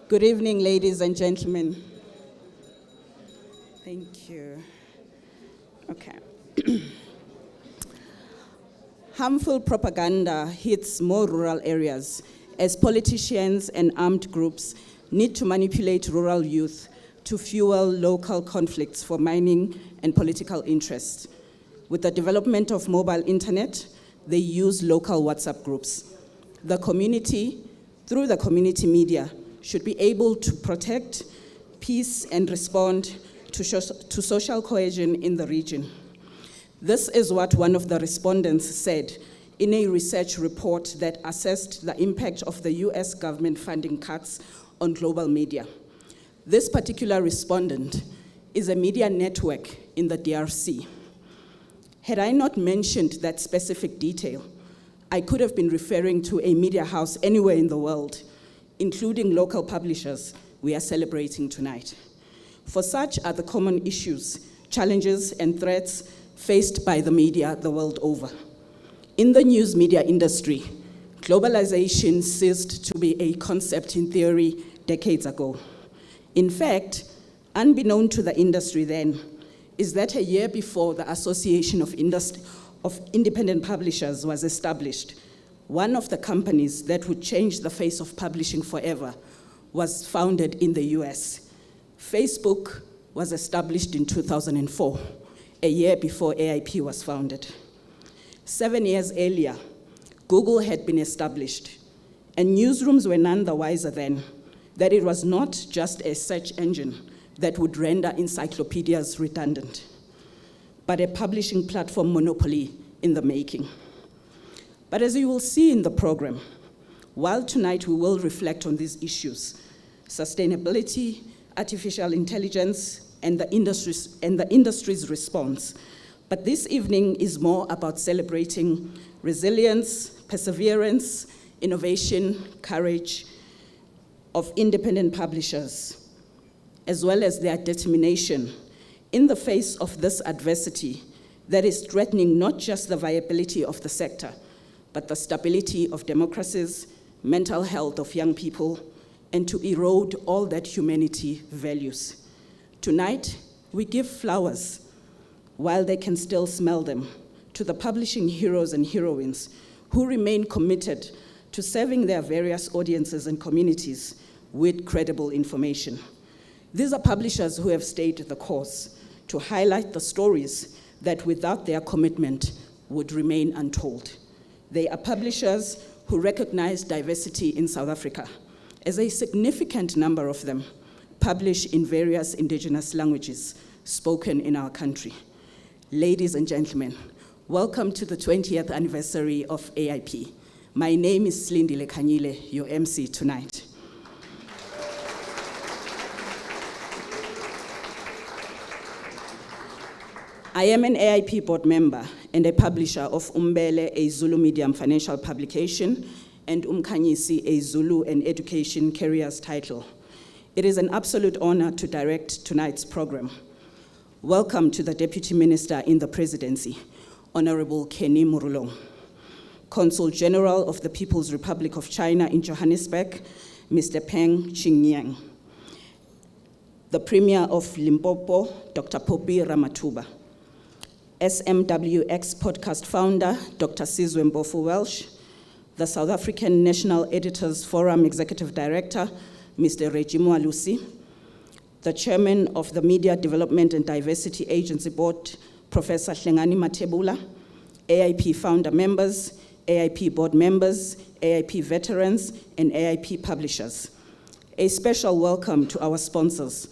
Good evening, ladies and gentlemen. Thank you. Okay. Harmful propaganda hits more rural areas as politicians and armed groups need to manipulate rural youth to fuel local conflicts for mining and political interests. With the development of mobile internet, they use local WhatsApp groups. The community, through the community media, should be able to protect peace and respond to social cohesion in the region. This is what one of the respondents said in a research report that assessed the impact of the US government funding cuts on global media. This particular respondent is a media network in the DRC. Had I not mentioned that specific detail, I could have been referring to a media house anywhere in the world, including local publishers we are celebrating tonight. For such are the common issues, challenges, and threats faced by the media the world over. In the news media industry, globalization ceased to be a concept in theory decades ago. In fact, unbeknown to the industry then, is that a year before the Association of Independent Publishers was established, one of the companies that would change the face of publishing forever was founded in the US. Facebook was established in 2004, a year before AIP was founded. 7 years earlier, Google had been established, and newsrooms were none the wiser then that it was not just a search engine that would render encyclopedias redundant, but a publishing platform monopoly in the making. But as you will see in the program, while tonight we will reflect on these issues, sustainability, artificial intelligence, and the industry's response, but this evening is more about celebrating resilience, perseverance, innovation, courage of independent publishers, as well as their determination in the face of this adversity that is threatening not just the viability of the sector, but the stability of democracies, mental health of young people, and to erode all that humanity values. Tonight, we give flowers, while they can still smell them, to the publishing heroes and heroines who remain committed to serving their various audiences and communities with credible information. These are publishers who have stayed the course to highlight the stories that without their commitment would remain untold. They are publishers who recognize diversity in South Africa, as a significant number of them publish in various indigenous languages spoken in our country. Ladies and gentlemen, welcome to the 20th anniversary of AIP. My name is Slindile Kanyile, your MC tonight. I am an AIP board member and a publisher of Umbele, a Zulu medium financial publication, and Umkhanyisi, a Zulu and education careers title. It is an absolute honor to direct tonight's program. Welcome to the Deputy Minister in the Presidency, Honorable Kenny Murulong, Consul General of the People's Republic of China in Johannesburg, Mr. Peng Qingyang, the Premier of Limpopo, Dr. Poppy Ramathuba, SMWX podcast founder, Dr. Sizwe Mpofu Welsh, the South African National Editors Forum Executive Director, Mr. Reggie Mwalusi, the Chairman of the Media Development and Diversity Agency Board, Professor Hlengani Matebula, AIP founder members, AIP board members, AIP veterans, and AIP publishers. A special welcome to our sponsors,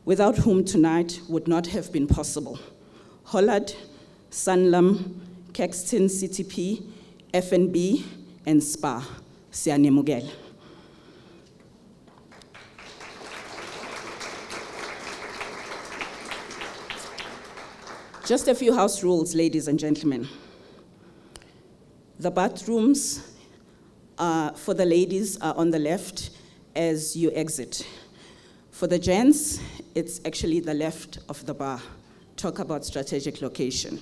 without whom tonight would not have been possible. Hollard, Sanlam, Caxton CTP, FNB, and SPA. Siyanemukela. Just a few house rules, ladies and gentlemen. The bathrooms for the ladies are on the left as you exit. For the gents, it's actually the left of the bar. Talk about strategic location.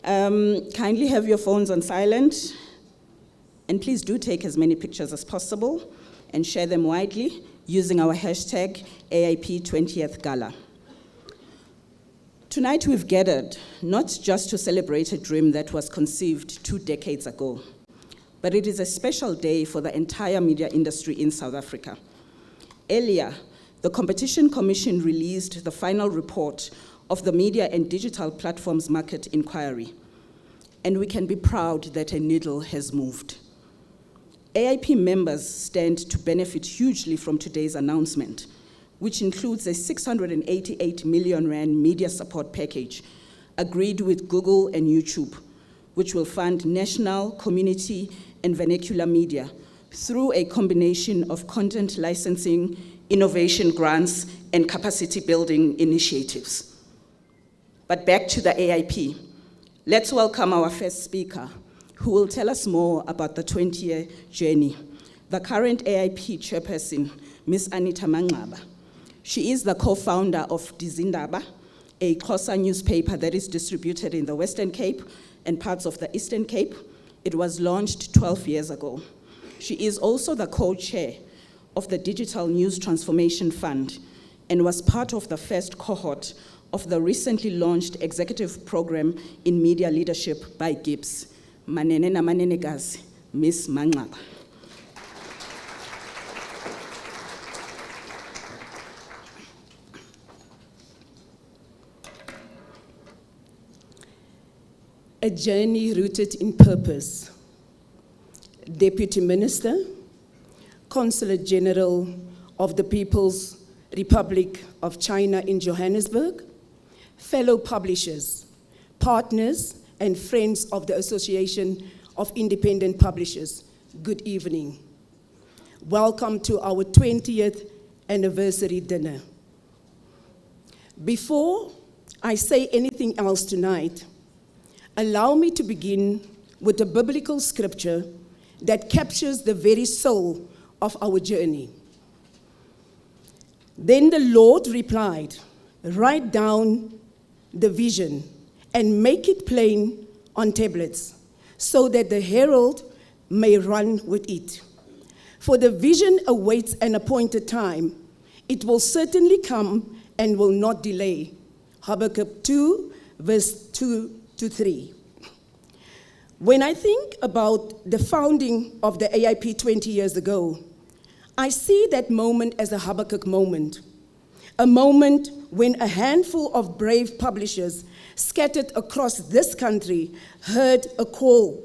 Kindly have your phones on silent. And please do take as many pictures as possible and share them widely using our hashtag AIP 20th Gala. Tonight we've gathered not just to celebrate a dream that was conceived 2 decades ago, but it is a special day for the entire media industry in South Africa. Earlier, the Competition Commission released the final report of the Media and Digital Platforms Market Inquiry, and we can be proud that a needle has moved. AIP members stand to benefit hugely from today's announcement, which includes a 688 million rand media support package agreed with Google and YouTube, which will fund national, community, and vernacular media through a combination of content licensing, innovation grants, and capacity building initiatives. But back to the AIP. Let's welcome our first speaker, who will tell us more about the 20-year journey, the current AIP chairperson, Ms. Anita Manqaba. She is the co-founder of Dizindaba, a Xhosa newspaper that is distributed in the Western Cape and parts of the Eastern Cape. It was launched 12 years ago. She is also the co-chair of the Digital News Transformation Fund and was part of the first cohort of the recently launched executive program in media leadership by Gibbs. Manene na manenekazi, Ms. Manqaba. A journey rooted in purpose. Deputy Minister, Consulate General of the People's Republic of China in Johannesburg, fellow publishers, partners, and friends of the Association of Independent Publishers, good evening. Welcome to our 20th anniversary dinner. Before I say anything else tonight, allow me to begin with a biblical scripture that captures the very soul of our journey. Then the Lord replied, "Write down the vision and make it plain on tablets, so that the herald may run with it. For the vision awaits an appointed time. It will certainly come and will not delay." Habakkuk 2, verse 2-3. When I think about the founding of the AIP 20 years ago, I see that moment as a Habakkuk moment, a moment when a handful of brave publishers scattered across this country heard a call: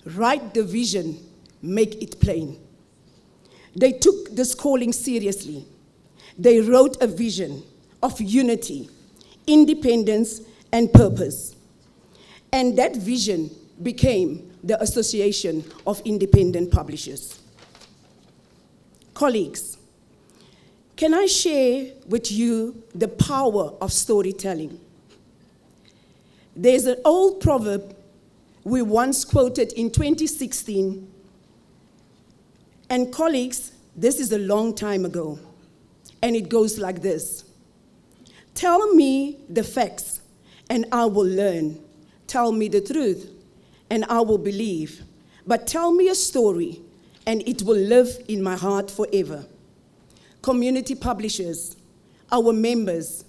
write the vision, make it plain. They took this calling seriously. They wrote a vision of unity, independence, and purpose. And that vision became the Association of Independent Publishers. Colleagues, can I share with you the power of storytelling? There's an old proverb we once quoted in 2016, and colleagues, this is a long time ago, and it goes like this: tell me the facts, and I will learn. Tell me the truth, and I will believe. But tell me a story, and it will live in my heart forever. Community publishers, our members,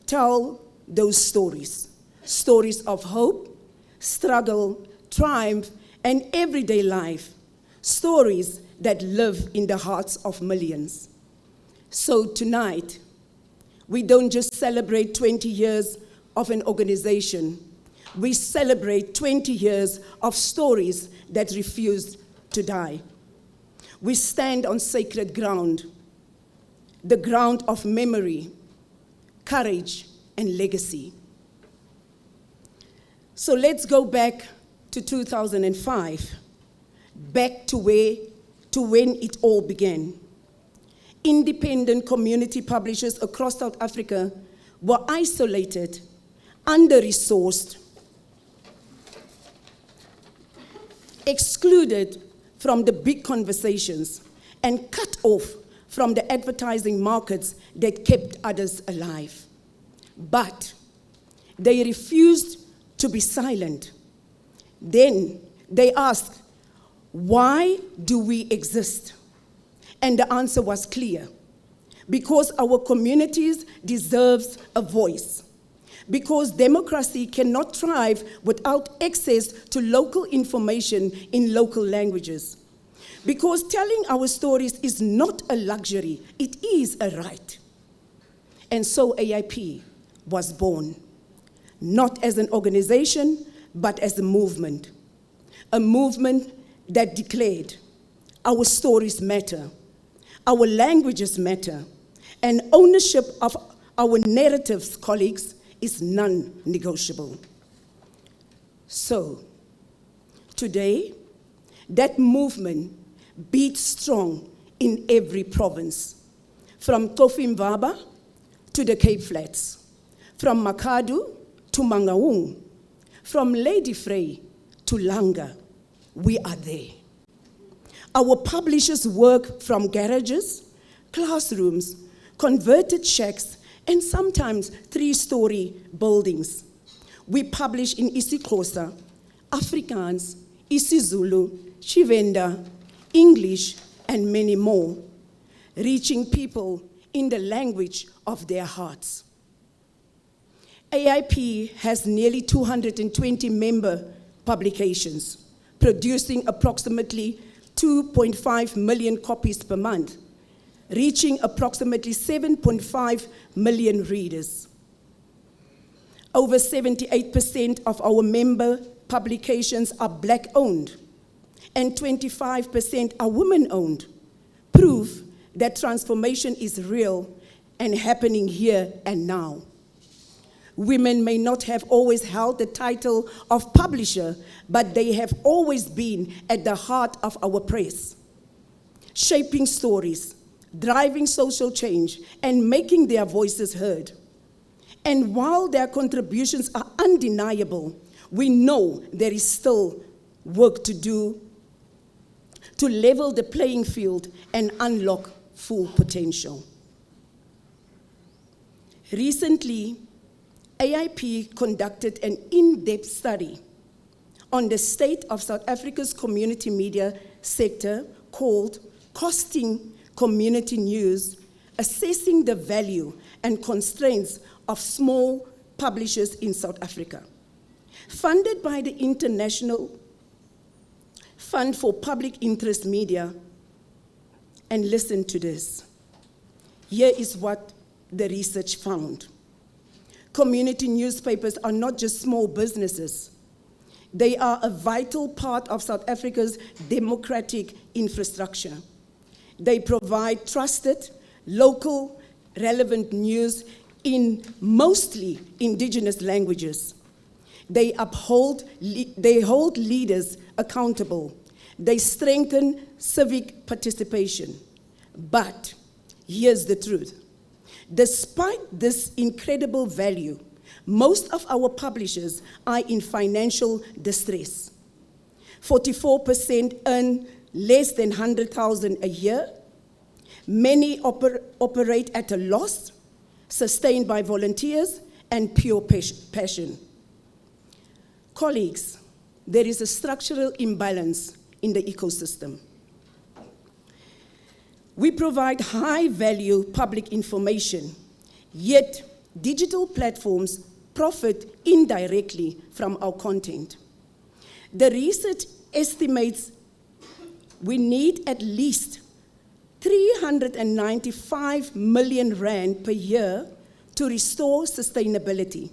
tell those stories. Stories of hope, struggle, triumph, and everyday life. Stories that live in the hearts of millions. So tonight, we don't just celebrate 20 years of an organization. We celebrate 20 years of stories that refused to die. We stand on sacred ground, the ground of memory, courage, and legacy. So let's go back to 2005, back to when it all began. Independent community publishers across South Africa were isolated, under-resourced, excluded from the big conversations, and cut off from the advertising markets that kept others alive. But they refused to be silent. Then they asked, Why do we exist? And the answer was clear. Because our communities deserve a voice. Because democracy cannot thrive without access to local information in local languages. Because telling our stories is not a luxury, it is a right. And so AIP was born, not as an organization, but as a movement that declared our stories matter, our languages matter, and ownership of our narratives, colleagues, is non-negotiable. So, today, that movement beats strong in every province, from Kofi-Mvaba to the Cape Flats, from Makadu to Mangaung, from Lady Frey to Langa. We are there. Our publishers work from garages, classrooms, converted shacks, and sometimes 3-story buildings. We publish in isiXhosa, Afrikaans, isiZulu, Tshivenda, English, and many more, reaching people in the language of their hearts. AIP has nearly 220 member publications, producing approximately 2.5 million copies per month, reaching approximately 7.5 million readers. Over 78% of our member publications are Black-owned, and 25% are women-owned, proof that transformation is real and happening here and now. Women may not have always held the title of publisher, but they have always been at the heart of our press, shaping stories, driving social change, and making their voices heard. And while their contributions are undeniable, we know there is still work to do to level the playing field and unlock full potential. Recently, AIP conducted an in-depth study on the state of South Africa's community media sector called Costing Community News, Assessing the Value and Constraints of Small Publishers in South Africa. Funded by the International Fund for Public Interest Media. And listen to this. Here is what the research found. Community newspapers are not just small businesses. They are a vital part of South Africa's democratic infrastructure. They provide trusted, local, relevant news in mostly indigenous languages. They hold leaders accountable. They strengthen civic participation. But here's the truth. Despite this incredible value, most of our publishers are in financial distress. 44% earn less than 100,000 a year. Many operate at a loss, sustained by volunteers and pure passion. Colleagues, there is a structural imbalance in the ecosystem. We provide high-value public information, yet digital platforms profit indirectly from our content. The research estimates we need at least 395 million rand per year to restore sustainability,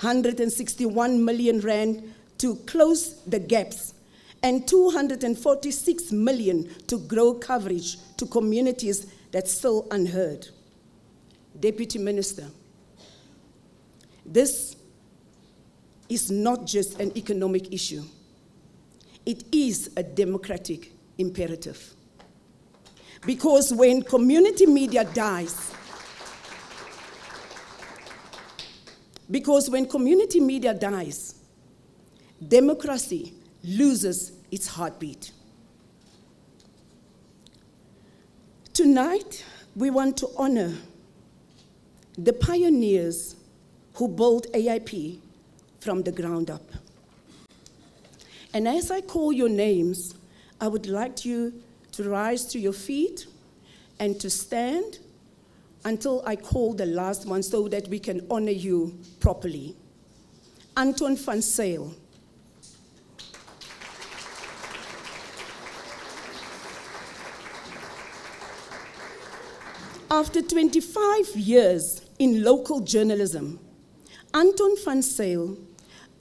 161 million rand to close the gaps, and 246 million to grow coverage to communities that's still unheard. Deputy Minister, this is not just an economic issue. It is a democratic imperative. Because when community media dies, democracy loses its heartbeat. Tonight, we want to honor the pioneers who built AIP from the ground up. And as I call your names, I would like you to rise to your feet and to stand until I call the last one so that we can honor you properly. Anton van Zyl. After 25 years in local journalism, Anton van Zyl,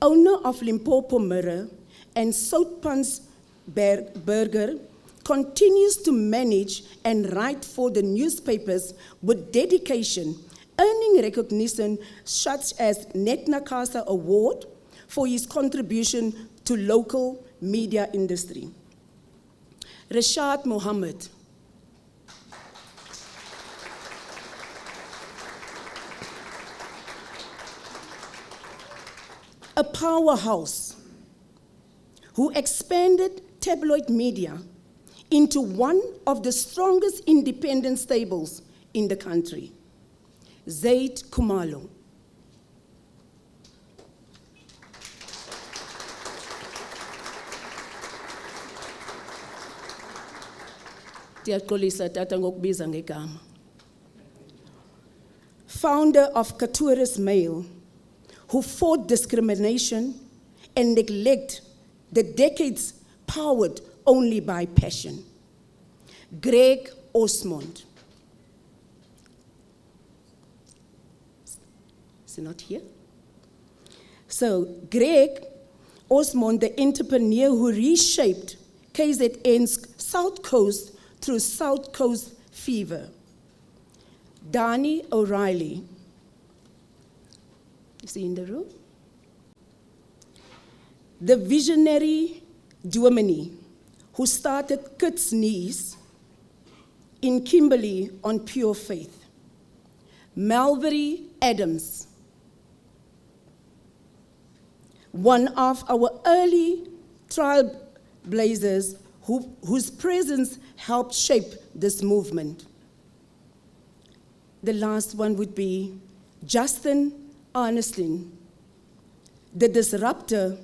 owner of Limpopo Mirror and Soutpansberger, continues to manage and write for the newspapers with dedication, earning recognition such as Netnakasa Award for his contribution to local media industry. Rashad Mohammed. A powerhouse who expanded tabloid media into one of the strongest independent stables in the country. Zaid Khumalo. Ndiyaxolisa tata ngokubiza ngegama. Founder of Katuris Mail, who fought discrimination and neglect the decades powered only by passion. Greg Osmond. Is he not here? So, Greg Osmond, the entrepreneur who reshaped KZN's South Coast through South Coast Fever. Danny O'Reilly. Is he in the room? The visionary Duomini, who started Kids Knees in Kimberley on pure faith. Malvery Adams, one of our early trailblazers whose presence helped shape this movement. The last one would be Justin Arnestin, the disruptor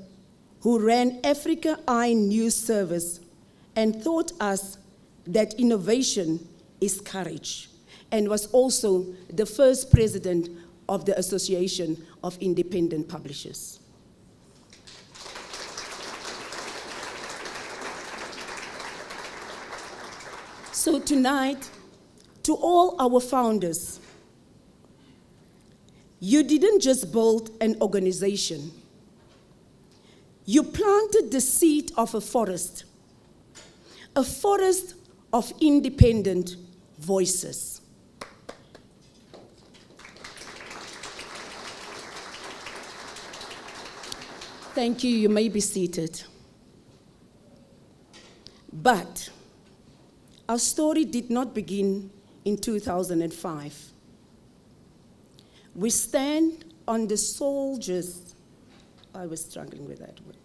who ran Africa Eye News Service and taught us that innovation is courage, and was also the first president of the Association of Independent Publishers. So tonight, to all our founders, you didn't just build an organization. You planted the seed of a forest of independent voices. Thank you, you may be seated. But our story did not begin in 2005. We stand on the soldiers, I was struggling with that word,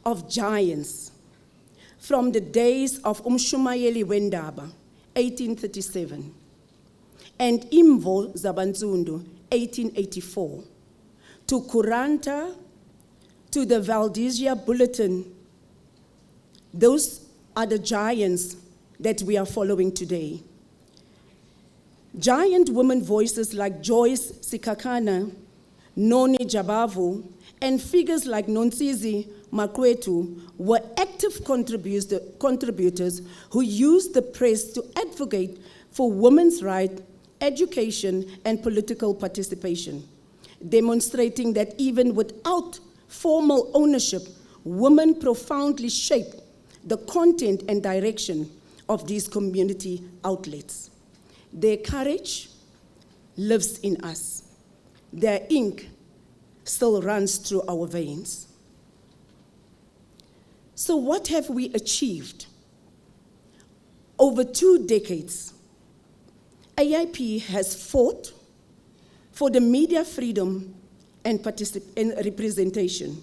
of giants from the days of Umshumayeli Wendaba, 1837, and Imvo Zabanzundu, 1884, to Kuranta, to the Valdezia Bulletin. Those are the giants that we are following today. Giant women voices like Joyce Sikakana, Noni Jabavu, and figures like Nontsizi Makwetu were active contributors who used the press to advocate for women's rights, education, and political participation, demonstrating that even without formal ownership, women profoundly shaped the content and direction of these community outlets. Their courage lives in us. Their ink still runs through our veins. So what have we achieved? Over 2 decades, AIP has fought for the media freedom and representation,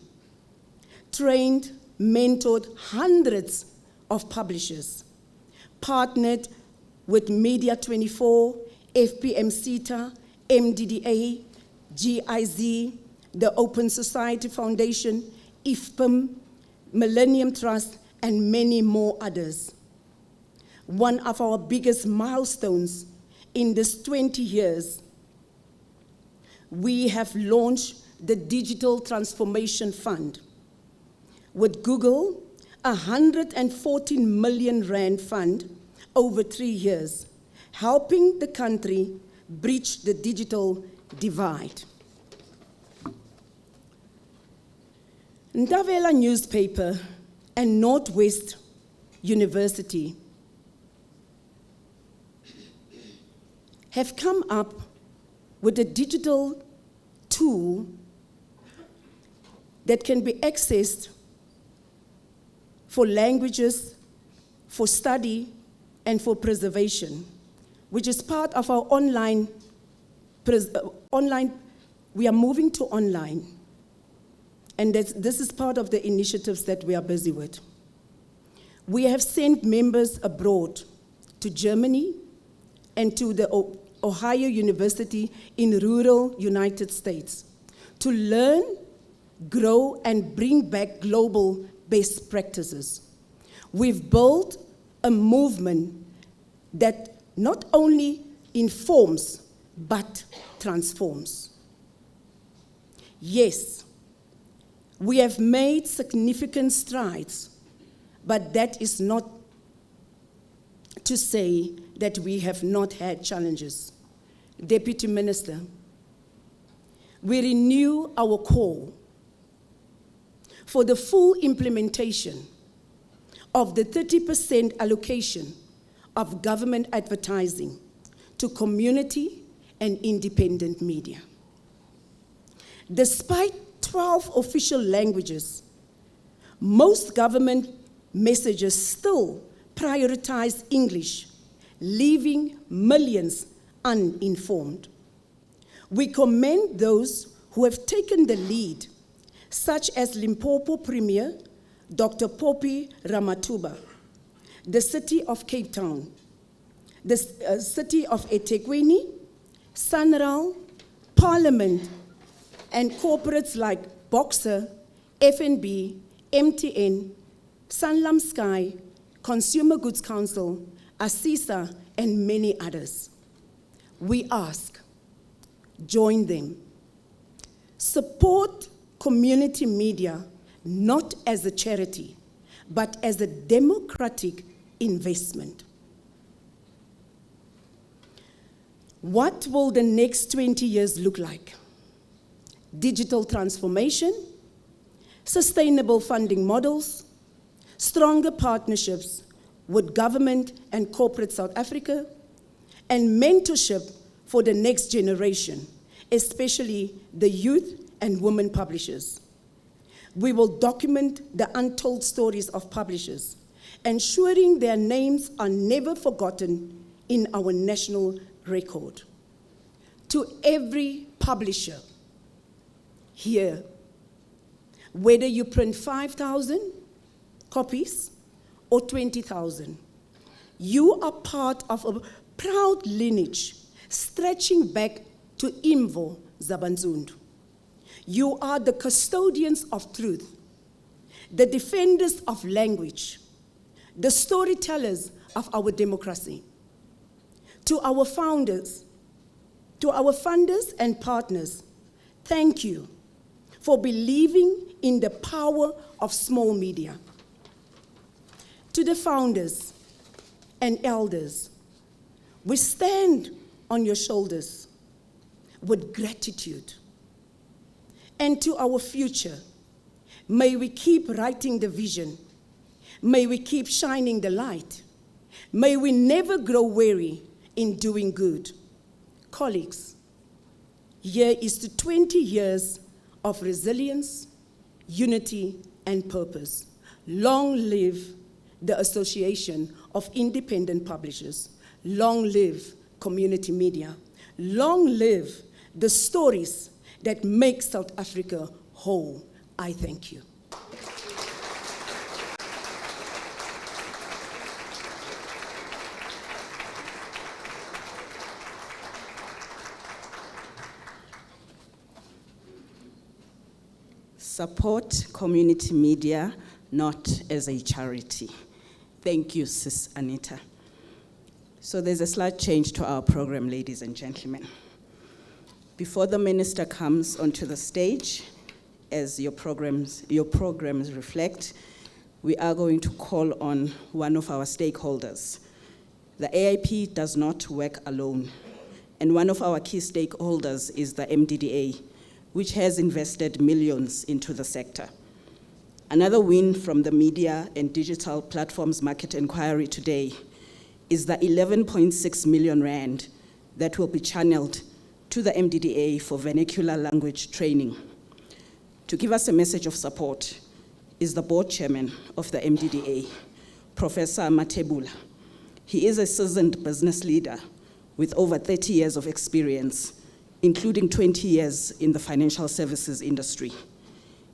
trained, mentored hundreds of publishers, partnered with Media 24, FPM-CETA, MDDA, GIZ, the Open Society Foundation, IFPM, Millennium Trust, and many more others. One of our biggest milestones in this 20 years, we have launched the Digital Transformation Fund. With Google, 114 million rand fund over 3 years, helping the country breach the digital divide. Ndavela newspaper and Northwest University have come up with a digital tool that can be accessed for languages, for study, and for preservation, which is part of our online, we are moving to online. And this is part of the initiatives that we are busy with. We have sent members abroad to Germany and to the Ohio University in rural United States to learn, grow, and bring back global best practices. We've built a movement that not only informs, but transforms. Yes, we have made significant strides, but that is not to say that we have not had challenges. Deputy Minister, we renew our call for the full implementation of the 30% allocation of government advertising to community and independent media. Despite 12 official languages, most government messages still prioritize English, leaving millions uninformed. We commend those who have taken the lead, such as Limpopo Premier, Dr. Poppy Ramathuba, the City of Cape Town, the City of eThekwini, SANRAL, Parliament, and corporates like Boxer, FNB, MTN, Sanlam Sky, Consumer Goods Council, ASISA, and many others. We ask, join them. Support community media not as a charity, but as a democratic investment. What will the next 20 years look like? Digital transformation, sustainable funding models, stronger partnerships with government and corporate South Africa, and mentorship for the next generation, especially the youth and women publishers. We will document the untold stories of publishers, ensuring their names are never forgotten in our national record. To every publisher here, whether you print 5,000 copies or 20,000, you are part of a proud lineage stretching back to Imvo Zabanzundu. You are the custodians of truth, the defenders of language, the storytellers of our democracy. To our founders, to our funders and partners, thank you for believing in the power of small media. To the founders and elders, we stand on your shoulders with gratitude. And to our future, may we keep writing the vision. May we keep shining the light. May we never grow weary in doing good. Colleagues, here is to 20 years of resilience, unity, and purpose. Long live the Association of Independent Publishers. Long live community media. Long live the stories that make South Africa whole. I thank you. Support community media not as a charity. Thank you, Sis Anita. So there's a slight change to our program, ladies and gentlemen. Before the minister comes onto the stage, as your programs reflect, we are going to call on one of our stakeholders. The AIP does not work alone, and one of our key stakeholders is the MDDA, which has invested millions into the sector. Another win from the media and digital platforms market inquiry today is the 11.6 million rand that will be channeled to the MDDA for vernacular language training. To give us a message of support is the board chairman of the MDDA, Professor Matebula. He is a seasoned business leader with over 30 years of experience, including 20 years in the financial services industry.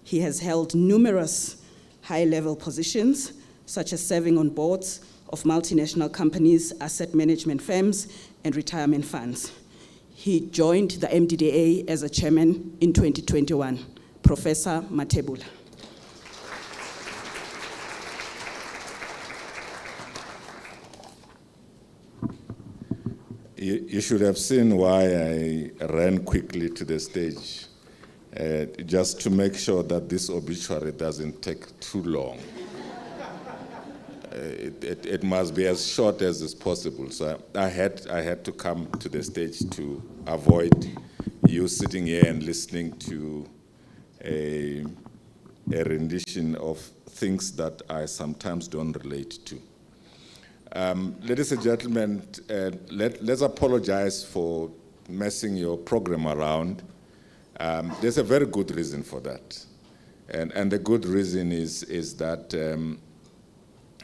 He has held numerous high-level positions, such as serving on boards of multinational companies, asset management firms, and retirement funds. He joined the MDDA as a chairman in 2021. Professor Matebula. You should have seen why I ran quickly to the stage, just to make sure that this obituary doesn't take too long. It must be as short as is possible. So I had to come to the stage to avoid you sitting here and listening to a rendition of things that I sometimes don't relate to. Ladies and gentlemen, let's apologize for messing your program around. There's a very good reason for that. And the good reason is that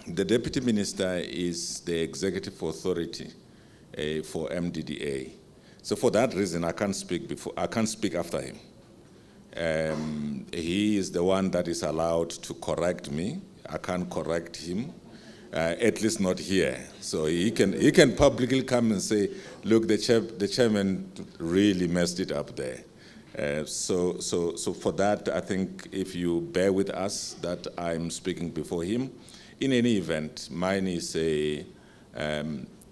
the Deputy Minister is the executive authority for MDDA. So for that reason, I can't speak after him. He is the one that is allowed to correct me. I can't correct him. At least not here. So he can publicly come and say, look, the chairman really messed it up there. So for that, I think if you bear with us that I'm speaking before him, in any event, mine is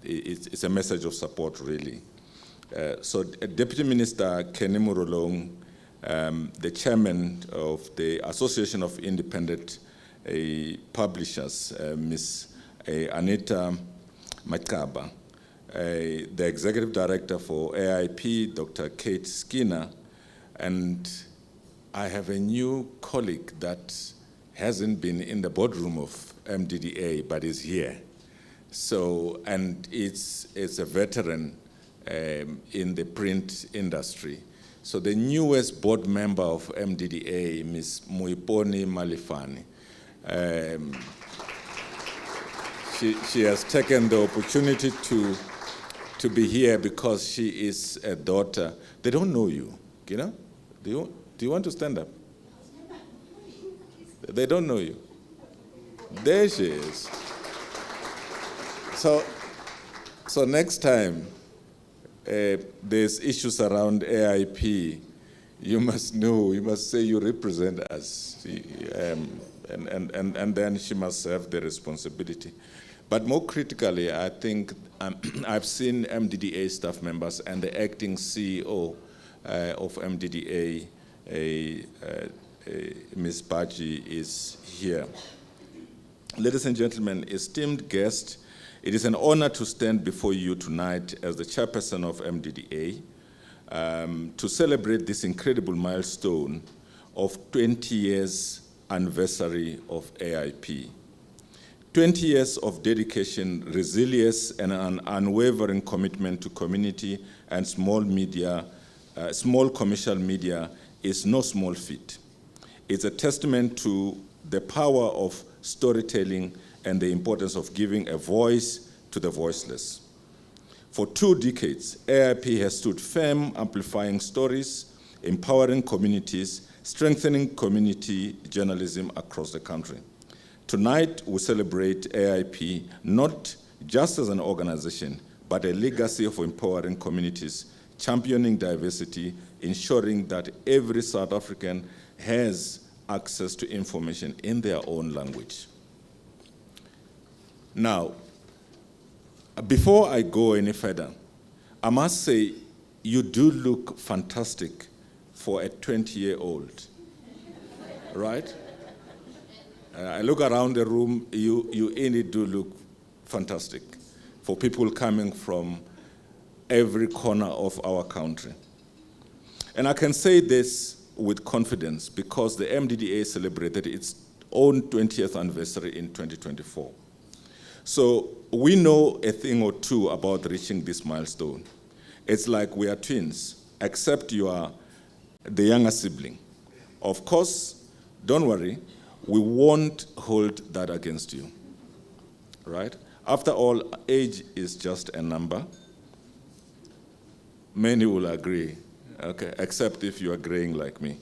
it's a message of support, really. So Deputy Minister Kenny Murolong, the chairman of the Association of Independent Publishers, Ms. Anita Makaba, the executive director for AIP, Dr. Kate Skinner, and I have a new colleague that hasn't been in the boardroom of MDDA but is here. So, and it's a veteran in the print industry. So the newest board member of MDDA, Ms. Muiponi Malifani, she has taken the opportunity to be here because she is a daughter. They don't know you, you know? Do you want to stand up? They don't know you. There she is. So next time there's issues around AIP, you must know, you must say you represent us. And then she must have the responsibility. But more critically, I think I've seen MDDA staff members and the acting CEO of MDDA, Ms. Baji, is here. Ladies and gentlemen, esteemed guests, it is an honor to stand before you tonight as the chairperson of MDDA to celebrate this incredible milestone of 20 years anniversary of AIP. 20 years of dedication, resilience, and an unwavering commitment to community and small commercial media is no small feat. It's a testament to the power of storytelling and the importance of giving a voice to the voiceless. For 2 decades, AIP has stood firm, amplifying stories, empowering communities, strengthening community journalism across the country. Tonight, we celebrate AIP not just as an organization, but a legacy of empowering communities, championing diversity, ensuring that every South African has access to information in their own language. Now, before I go any further, I must say you do look fantastic for a 20-year-old, right? I look around the room, you indeed do look fantastic for people coming from every corner of our country. And I can say this with confidence because the MDDA celebrated its own 20th anniversary in 2024. So we know a thing or two about reaching this milestone. It's like we are twins, except you are the younger sibling. Of course, don't worry, we won't hold that against you, right? After all, age is just a number. Many will agree, okay, except if you are graying like me.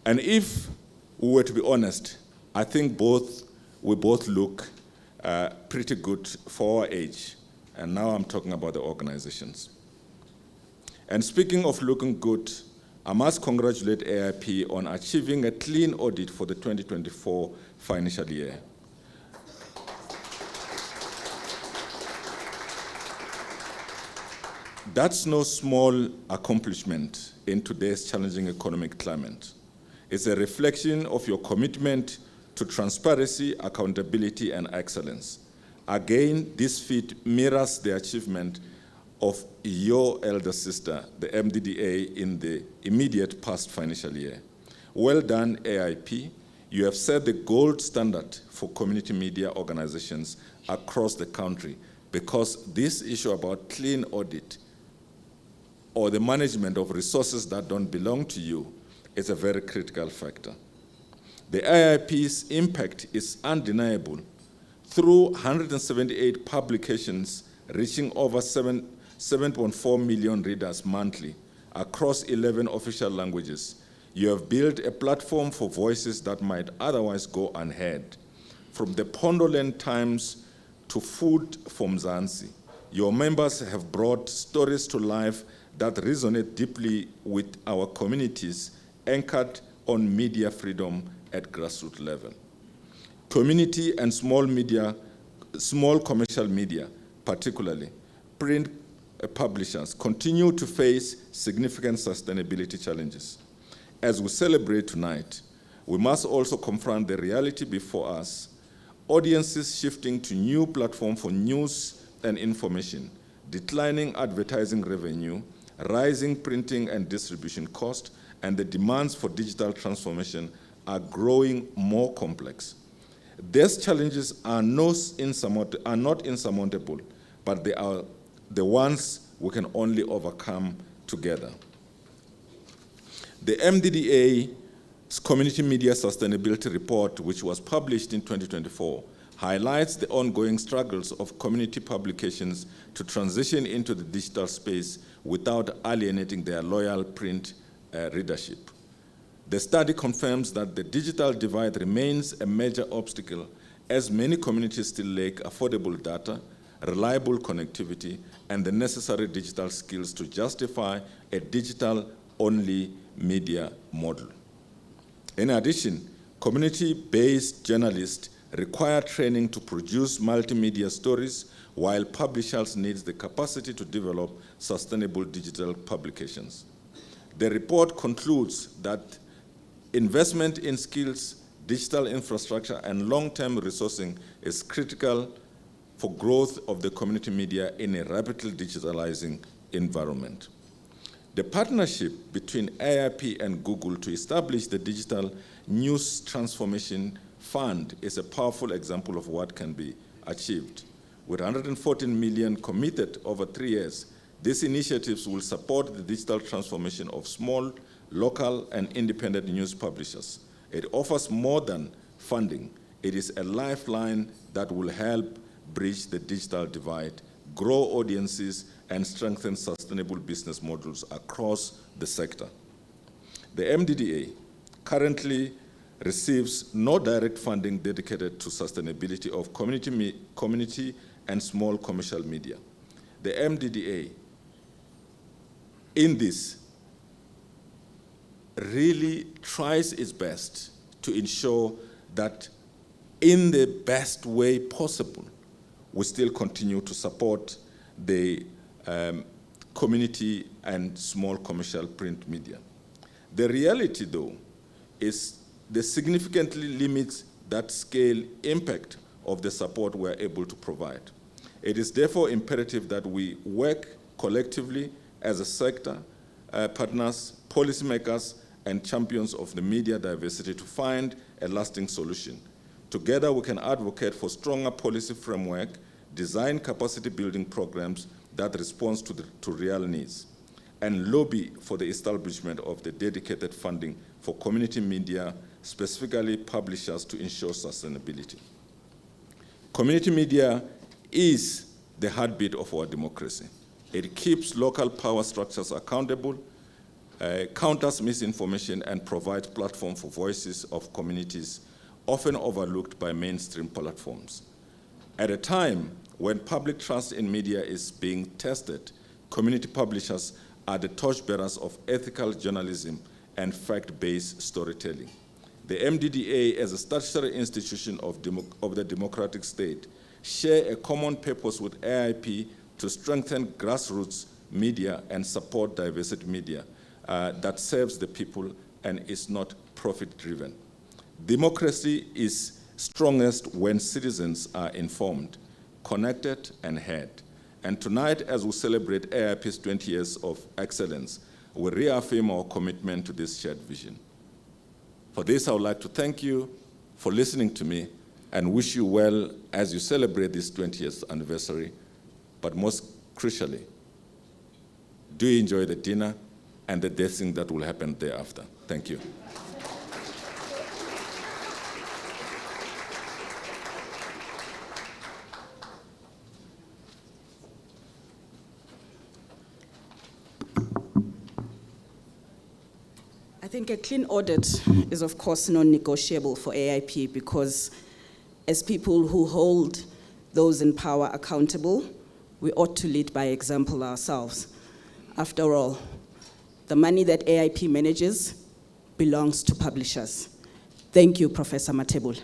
And if we were to be honest, I think we both look pretty good for our age. And now I'm talking about the organizations. And speaking of looking good, I must congratulate AIP on achieving a clean audit for the 2024 financial year. That's no small accomplishment in today's challenging economic climate. It's a reflection of your commitment to transparency, accountability, and excellence. Again, this feat mirrors the achievement of your elder sister, the MDDA, in the immediate past financial year. Well done, AIP. You have set the gold standard for community media organizations across the country because this issue about clean audit or the management of resources that don't belong to you is a very critical factor. The AIP's impact is undeniable. Through 178 publications reaching over 7.4 million readers monthly across 11 official languages, you have built a platform for voices that might otherwise go unheard. From the Pondoland Times to Food for Mzansi, your members have brought stories to life that resonate deeply with our communities, anchored on media freedom at grassroots level. Community and small commercial media, particularly print publishers, continue to face significant sustainability challenges. As we celebrate tonight, we must also confront the reality before us. Audiences shifting to new platforms for news and information, declining advertising revenue, rising printing and distribution costs, and the demands for digital transformation are growing more complex. These challenges are not insurmountable, but they are the ones we can only overcome together. The MDDA's Community Media Sustainability Report, which was published in 2024, highlights the ongoing struggles of community publications to transition into the digital space without alienating their loyal print readership. The study confirms that the digital divide remains a major obstacle as many communities still lack affordable data, reliable connectivity, and the necessary digital skills to justify a digital-only media model. In addition, community-based journalists require training to produce multimedia stories, while publishers need the capacity to develop sustainable digital publications. The report concludes that investment in skills, digital infrastructure, and long-term resourcing is critical for growth of the community media in a rapidly digitalizing environment. The partnership between AIP and Google to establish the Digital News Transformation Fund is a powerful example of what can be achieved. With 114 million committed over 3 years, these initiatives will support the digital transformation of small, local, and independent news publishers. It offers more than funding. It is a lifeline that will help bridge the digital divide, grow audiences, and strengthen sustainable business models across the sector. The MDDA currently receives no direct funding dedicated to sustainability of community and small commercial media. The MDDA, in this, really tries its best to ensure that in the best way possible, we still continue to support the community and small commercial print media. The reality, though, is the significantly limits that scale impact of the support we're able to provide. It is therefore imperative that we work collectively as a sector, partners, policymakers, and champions of the media diversity to find a lasting solution. Together, we can advocate for stronger policy framework, design capacity building programs that respond to real needs, and lobby for the establishment of the dedicated funding for community media, specifically publishers, to ensure sustainability. Community media is the heartbeat of our democracy. It keeps local power structures accountable, counters misinformation, and provides platform for voices of communities often overlooked by mainstream platforms. At a time when public trust in media is being tested, community publishers are the torchbearers of ethical journalism and fact-based storytelling. The MDDA, as a statutory institution of the democratic state, share a common purpose with AIP to strengthen grassroots media and support diversity media that serves the people and is not profit-driven. Democracy is strongest when citizens are informed, connected, and heard. And tonight, as we celebrate AIP's 20 years of excellence, we reaffirm our commitment to this shared vision. For this, I would like to thank you for listening to me and wish you well as you celebrate this 20th anniversary. But most crucially, do enjoy the dinner and the dancing that will happen thereafter. Thank you. I think a clean audit is, of course, non-negotiable for AIP because as people who hold those in power accountable, we ought to lead by example ourselves. After all, the money that AIP manages belongs to publishers. Thank you, Professor Matebula.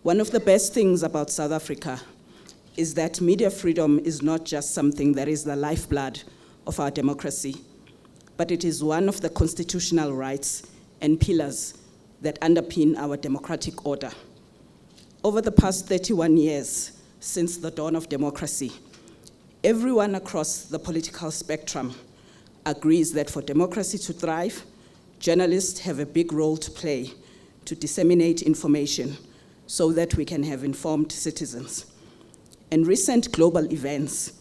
One of the best things about South Africa is that media freedom is not just something that is the lifeblood of our democracy, but it is one of the constitutional rights and pillars that underpin our democratic order. Over the past 31 years, since the dawn of democracy, everyone across the political spectrum agrees that for democracy to thrive, journalists have a big role to play to disseminate information so that we can have informed citizens. And recent global events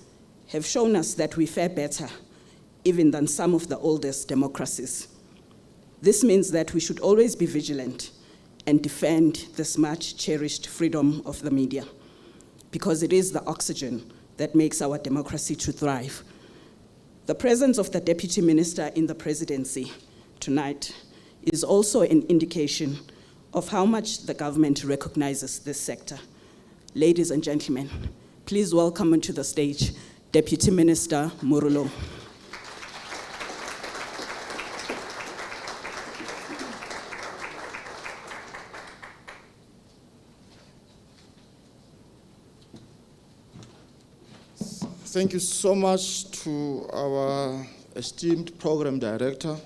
have shown us that we fare better even than some of the oldest democracies. This means that we should always be vigilant and defend this much cherished freedom of the media, because it is the oxygen that makes our democracy to thrive. The presence of the Deputy Minister in the presidency tonight is also an indication of how much the government recognizes this sector. Ladies and gentlemen, please welcome onto the stage Deputy Minister Murulo. Thank you so much to our esteemed program director.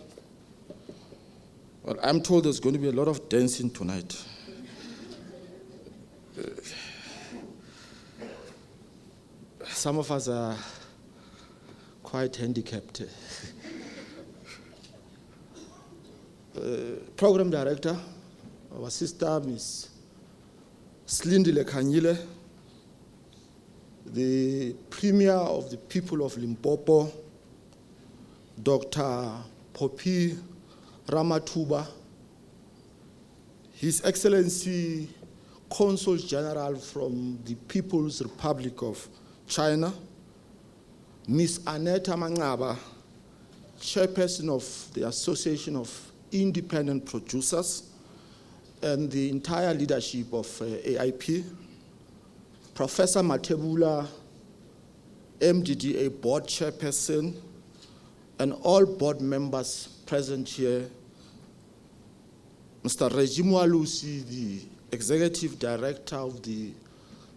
Well, I'm told there's going to be a lot of dancing tonight. Some of us are quite handicapped. Program director, our sister, Ms. Slindile Kanyile, the Premier of the people of Limpopo, Dr. Poppy Ramathuba, His Excellency Consul General from the People's Republic of China, Ms. Annette Mangaba, Chairperson of the Association of Independent Producers, and the entire leadership of AIP, Professor Matebula, MDDA Board Chairperson, and all board members present here, Mr. Reggie Mwalusi, the Executive Director of the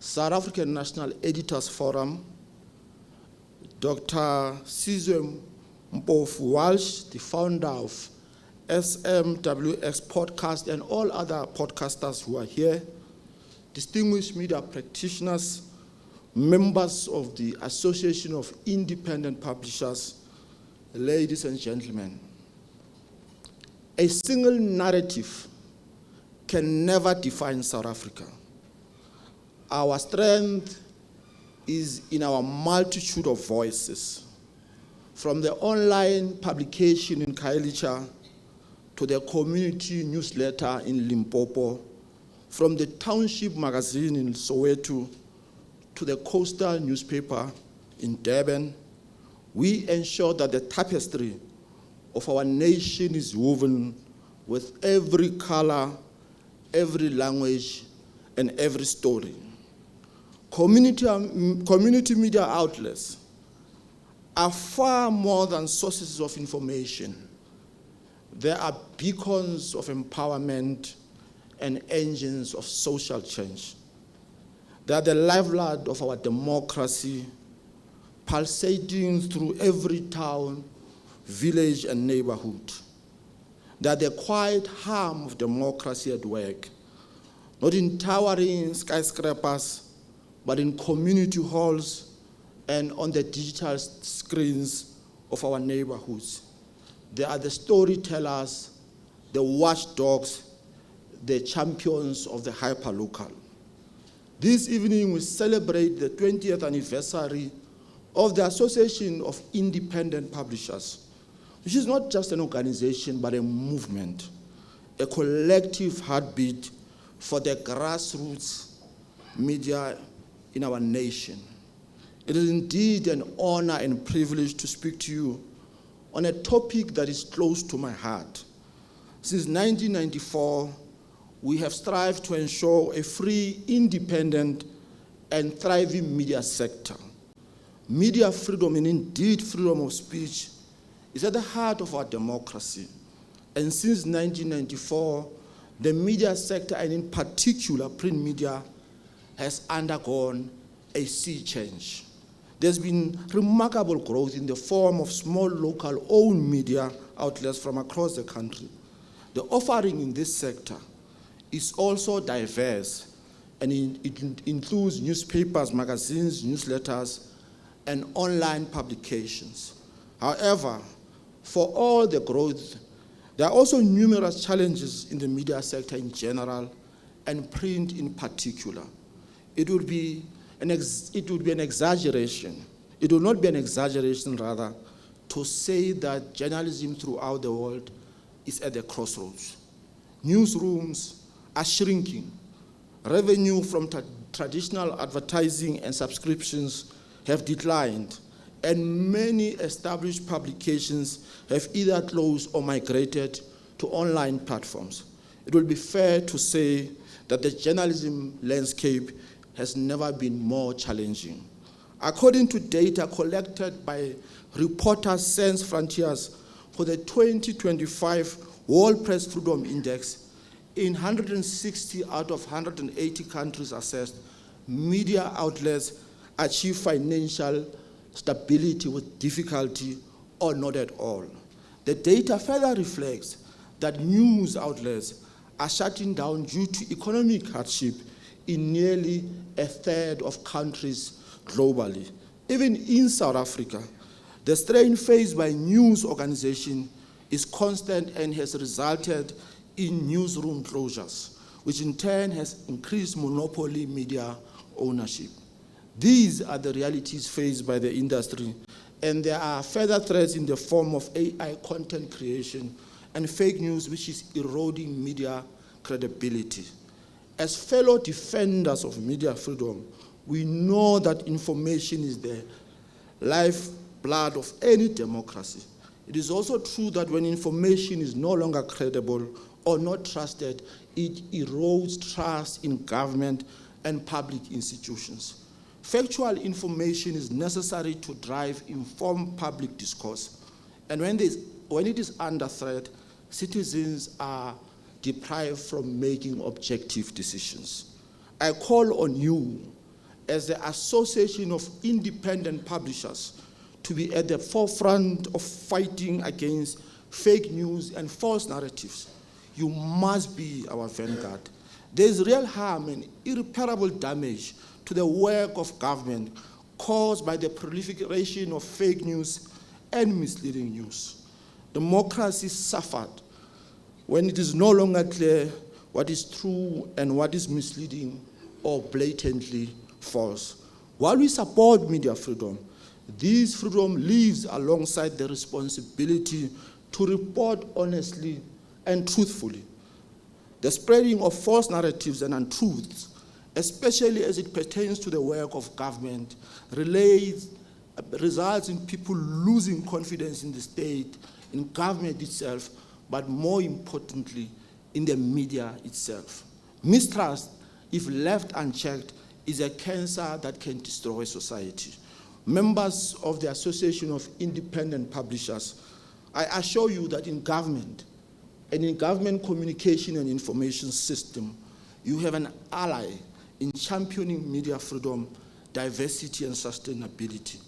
South African National Editors Forum, Dr. Sizwe Mpofu Walsh, the founder of SMWX Podcast, and all other podcasters who are here, distinguished media practitioners, members of the Association of Independent Publishers, ladies and gentlemen. A single narrative can never define South Africa. Our strength is in our multitude of voices, from the online publication in Kailicha to the community newsletter in Limpopo, from the township magazine in Soweto to the coastal newspaper in Durban. We ensure that the tapestry of our nation is woven with every color, every language, and every story. Community media outlets are far more than sources of information. They are beacons of empowerment and engines of social change. They are the lifeblood of our democracy, pulsating through every town, village, and neighborhood. They are the quiet hum of democracy at work, not in towering skyscrapers, but in community halls and on the digital screens of our neighborhoods. They are the storytellers, the watchdogs, the champions of the hyperlocal. This evening we celebrate the 20th anniversary of the Association of Independent Publishers, which is not just an organization but a movement, a collective heartbeat for the grassroots media in our nation. It is indeed an honor and privilege to speak to you on a topic that is close to my heart. Since 1994, we have strived to ensure a free, independent, and thriving media sector. Media freedom, and indeed freedom of speech, is at the heart of our democracy. And since 1994, the media sector, and in particular print media, has undergone a sea change. There's been remarkable growth in the form of small local-owned media outlets from across the country. The offering in this sector is also diverse, and it includes newspapers, magazines, newsletters, and online publications. However, for all the growth, there are also numerous challenges in the media sector in general and print in particular. It would be an exaggeration. It would not be an exaggeration, rather, to say that journalism throughout the world is at the crossroads. Newsrooms are shrinking. Revenue from traditional advertising and subscriptions have declined, and many established publications have either closed or migrated to online platforms. It will be fair to say that the journalism landscape has never been more challenging. According to data collected by Reporters Sans Frontiers for the 2025 World Press Freedom Index, in 160 out of 180 countries assessed, media outlets achieve financial stability with difficulty or not at all. The data further reflects that news outlets are shutting down due to economic hardship in nearly a third of countries globally. Even in South Africa, the strain faced by news organizations is constant and has resulted in newsroom closures, which in turn has increased monopoly media ownership. These are the realities faced by the industry, and there are further threats in the form of AI content creation and fake news, which is eroding media credibility. As fellow defenders of media freedom, we know that information is the lifeblood of any democracy. It is also true that when information is no longer credible or not trusted, it erodes trust in government and public institutions. Factual information is necessary to drive informed public discourse. And when it is under threat, citizens are deprived from making objective decisions. I call on you, as the Association of Independent Publishers, to be at the forefront of fighting against fake news and false narratives. You must be our vanguard. There is real harm and irreparable damage to the work of government caused by the proliferation of fake news and misleading news. Democracy suffered when it is no longer clear what is true and what is misleading or blatantly false. While we support media freedom, this freedom lives alongside the responsibility to report honestly and truthfully. The spreading of false narratives and untruths, especially as it pertains to the work of government, results in people losing confidence in the state, in government itself, but more importantly, in the media itself. Mistrust, if left unchecked, is a cancer that can destroy society. Members of the Association of Independent Publishers, I assure you that in government, and in government communication and information system, you have an ally in championing media freedom, diversity, and sustainability.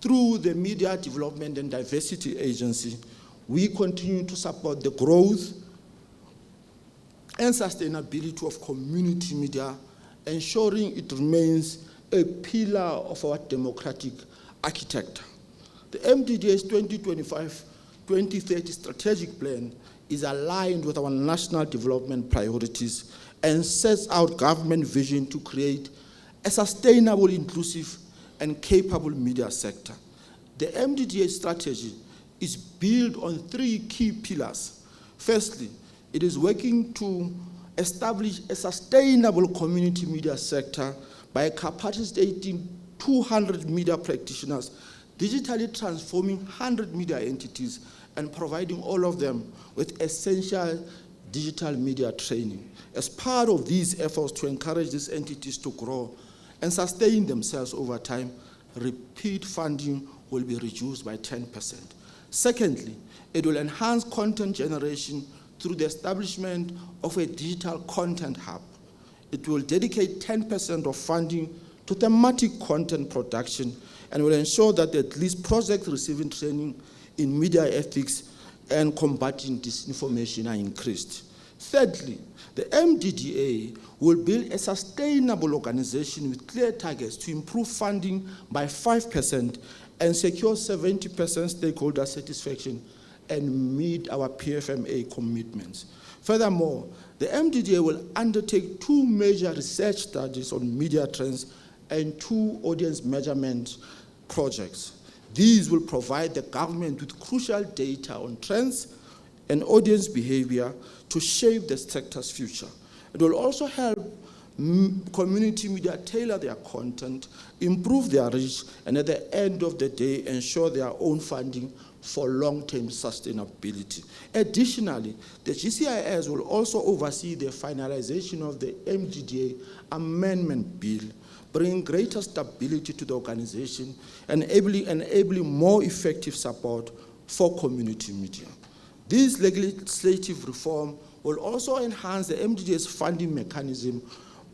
Through the Media Development and Diversity Agency, we continue to support the growth and sustainability of community media, ensuring it remains a pillar of our democratic architecture. The MDDA's 2025-2030 strategic plan is aligned with our national development priorities and sets out government vision to create a sustainable, inclusive, and capable media sector. The MDDA strategy is built on three key pillars. Firstly, it is working to establish a sustainable community media sector by capacitating 200 media practitioners, digitally transforming 100 media entities, and providing all of them with essential digital media training. As part of these efforts to encourage these entities to grow and sustain themselves over time, repeat funding will be reduced by 10%. Secondly, it will enhance content generation through the establishment of a digital content hub. It will dedicate 10% of funding to thematic content production and will ensure that at least projects receiving training in media ethics and combating disinformation are increased. Thirdly, the MDDA will build a sustainable organization with clear targets to improve funding by 5% and secure 70% stakeholder satisfaction and meet our PFMA commitments. Furthermore, the MDDA will undertake 2 major research studies on media trends and 2 audience measurement projects. These will provide the government with crucial data on trends and audience behavior to shape the sector's future. It will also help community media tailor their content, improve their reach, and at the end of the day, ensure their own funding for long-term sustainability. Additionally, the GCIS will also oversee the finalization of the MDDA amendment bill, bringing greater stability to the organization and enabling more effective support for community media. This legislative reform will also enhance the MDDA's funding mechanism,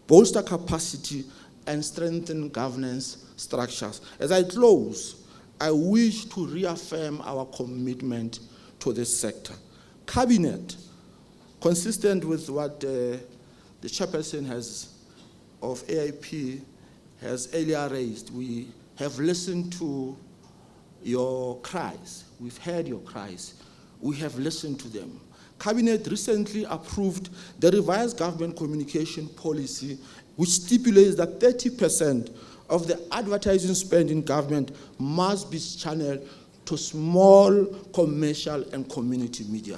bolster capacity, and strengthen governance structures. As I close, I wish to reaffirm our commitment to this sector. Cabinet, consistent with what the chairperson of AIP has earlier raised, we have listened to your cries. We've heard your cries. We have listened to them. Cabinet recently approved the revised government communication policy, which stipulates that 30% of the advertising spend in government must be channeled to small commercial and community media.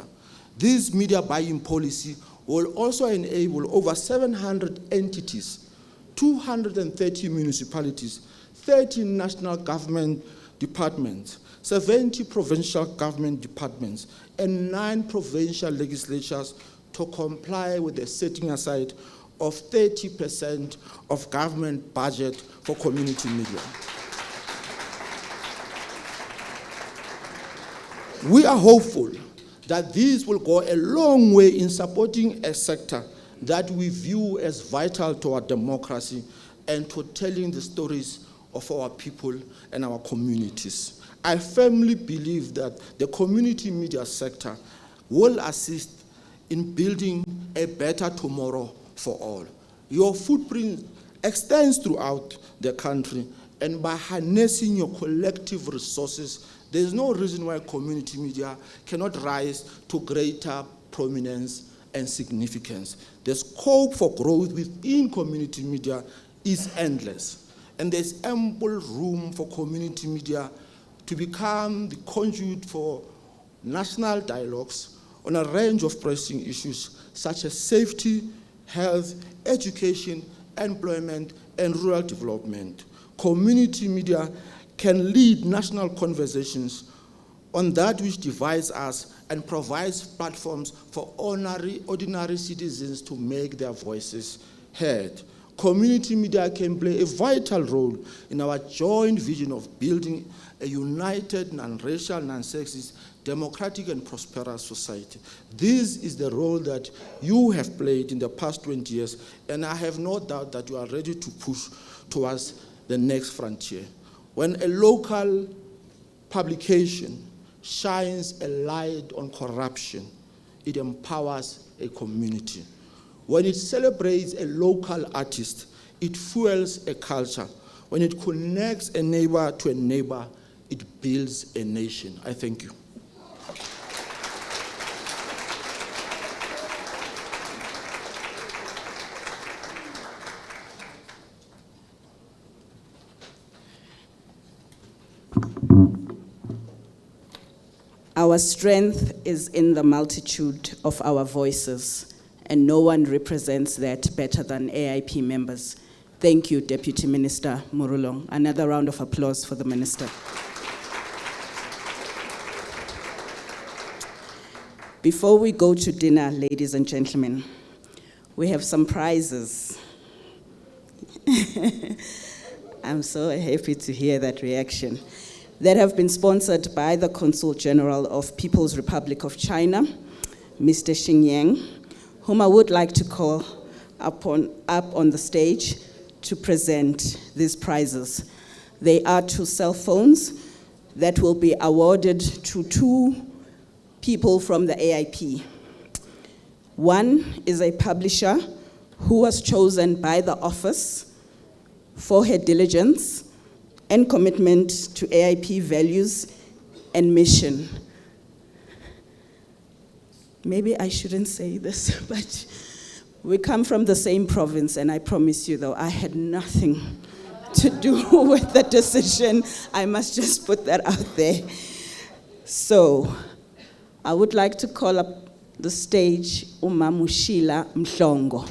This media buying policy will also enable over 700 entities, 230 municipalities, 30 national government departments, 70 provincial government departments, and 9 provincial legislatures to comply with the setting aside of 30% of government budget for community media. We are hopeful that this will go a long way in supporting a sector that we view as vital to our democracy and to telling the stories of our people and our communities. I firmly believe that the community media sector will assist in building a better tomorrow for all. Your footprint extends throughout the country, and by harnessing your collective resources, there's no reason why community media cannot rise to greater prominence and significance. The scope for growth within community media is endless, and there's ample room for community media to become the conduit for national dialogues on a range of pressing issues such as safety, health, education, employment, and rural development. Community media can lead national conversations on that which divides us and provides platforms for ordinary citizens to make their voices heard. Community media can play a vital role in our joint vision of building a united, non-racial, non-sexist, democratic and prosperous society. This is the role that you have played in the past 20 years, and I have no doubt that you are ready to push towards the next frontier. When a local publication shines a light on corruption, it empowers a community. When it celebrates a local artist, it fuels a culture. When it connects a neighbor to a neighbor, it builds a nation. I thank you. Our strength is in the multitude of our voices, and no one represents that better than AIP members. Thank you, Deputy Minister Murulong. Another round of applause for the Minister. Before we go to dinner, ladies and gentlemen, we have some prizes. I'm so happy to hear that reaction. That have been sponsored by the Consul General of People's Republic of China, Mr. Xing Yang, whom I would like to call up on the stage to present these prizes. They are 2 cell phones that will be awarded to 2 people from the AIP. One is a publisher who was chosen by the office for her diligence and commitment to AIP values and mission. Maybe I shouldn't say this, but we come from the same province, and I promise you, though, I had nothing to do with the decision. I must just put that out there. So, I would like to call up the stage Umamushila Mhlongo.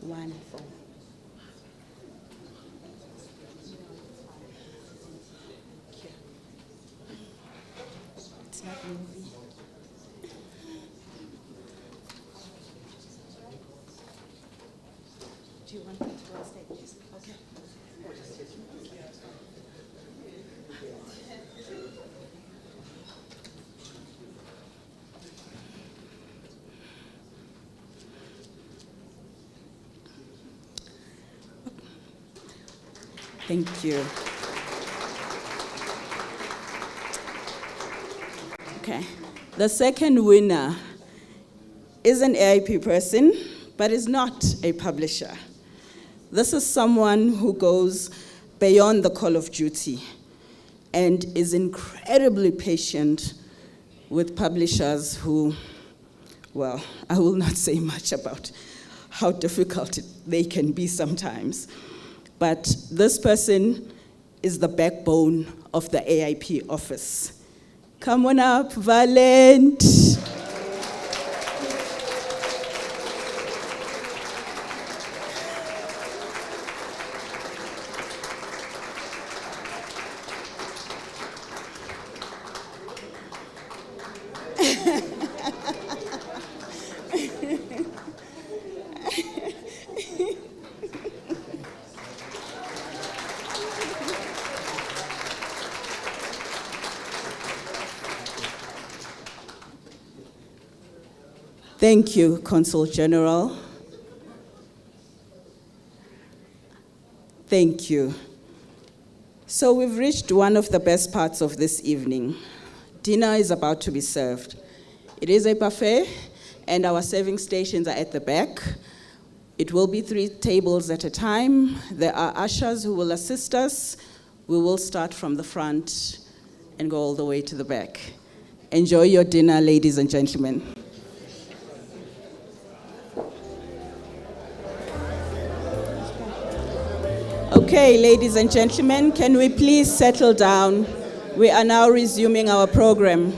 Wonderful. It's not moving. Do you want me to go on stage? Okay. Thank you. Okay. The second winner is an AIP person, but is not a publisher. This is someone who goes beyond the call of duty and is incredibly patient with publishers who, well, I will not say much about how difficult they can be sometimes. But this person is the backbone of the AIP office. Come on up, Valent. Thank you, Consul General. Thank you. So we've reached one of the best parts of this evening. Dinner is about to be served. It is a buffet, and our serving stations are at the back. It will be 3 tables at a time. There are ushers who will assist us. We will start from the front and go all the way to the back. Enjoy your dinner, ladies and gentlemen. Okay, ladies and gentlemen, can we please settle down? We are now resuming our program.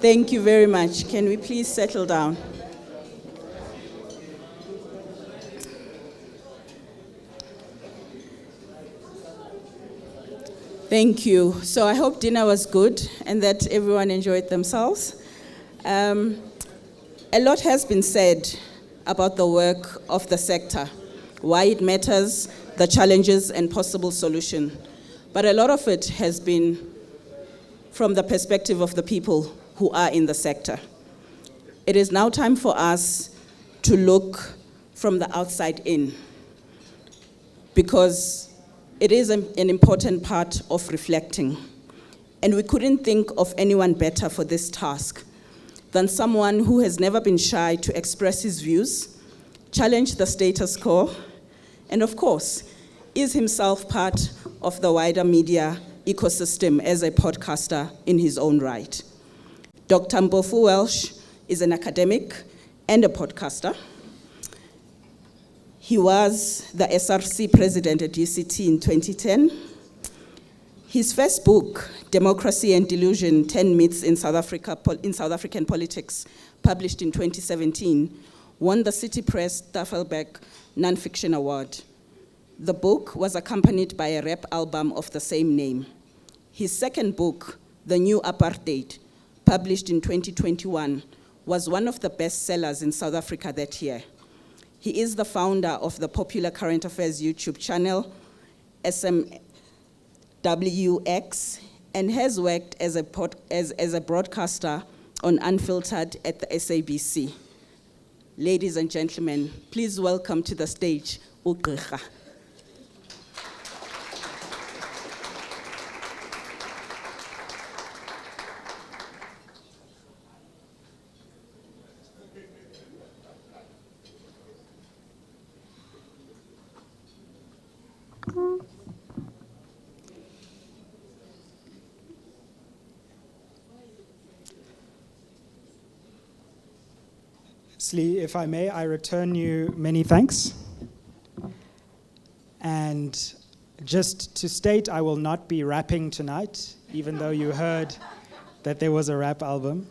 Thank you very much. Can we please settle down? Thank you. So I hope dinner was good and that everyone enjoyed themselves. A lot has been said about the work of the sector, why it matters, the challenges and possible solution. But a lot of it has been from the perspective of the people who are in the sector. It is now time for us to look from the outside in, because it is an important part of reflecting. And we couldn't think of anyone better for this task than someone who has never been shy to express his views, challenge the status quo, and of course, is himself part of the wider media ecosystem as a podcaster in his own right. Dr. Mpofu Welsh is an academic and a podcaster. He was the SRC president at UCT in 2010. His first book, Democracy and Delusion, 10 Myths in South African Politics, published in 2017, won the City Press Tafelberg Nonfiction Award. The book was accompanied by a rap album of the same name. His second book, The New Apartheid, published in 2021, was one of the best sellers in South Africa that year. He is the founder of the popular current affairs YouTube channel, SMWX, and has worked as a broadcaster on Unfiltered at the SABC. Ladies and gentlemen, please welcome to the stage, uGqirha. Firstly, if I may, I return you many thanks. And just to state, I will not be rapping tonight, even though you heard that there was a rap album.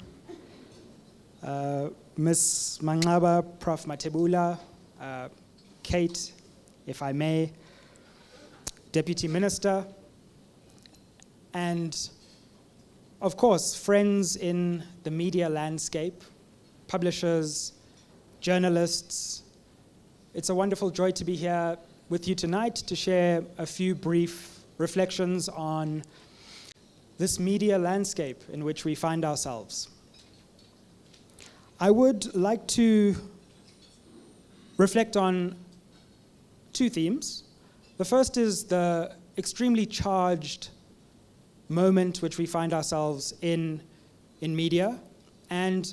Ms. Manqaba, Prof. Matebula, Kate, if I may, Deputy Minister, and of course, friends in the media landscape, publishers, journalists. It's a wonderful joy to be here with you tonight to share a few brief reflections on this media landscape in which we find ourselves. I would like to reflect on 2 themes. The first is the extremely charged moment which we find ourselves in media, and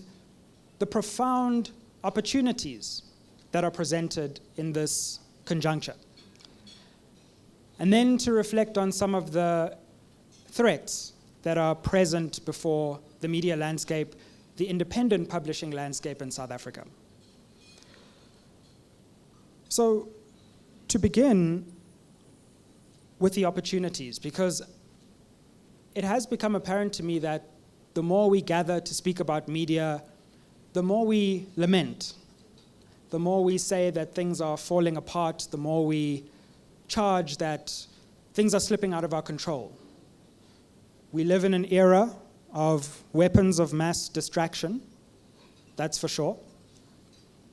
the profound opportunities that are presented in this conjuncture. And then to reflect on some of the threats that are present before the media landscape, the independent publishing landscape in South Africa. So, to begin with the opportunities, because it has become apparent to me that the more we gather to speak about media, the more we lament, the more we say that things are falling apart, the more we charge that things are slipping out of our control. We live in an era of weapons of mass distraction, that's for sure.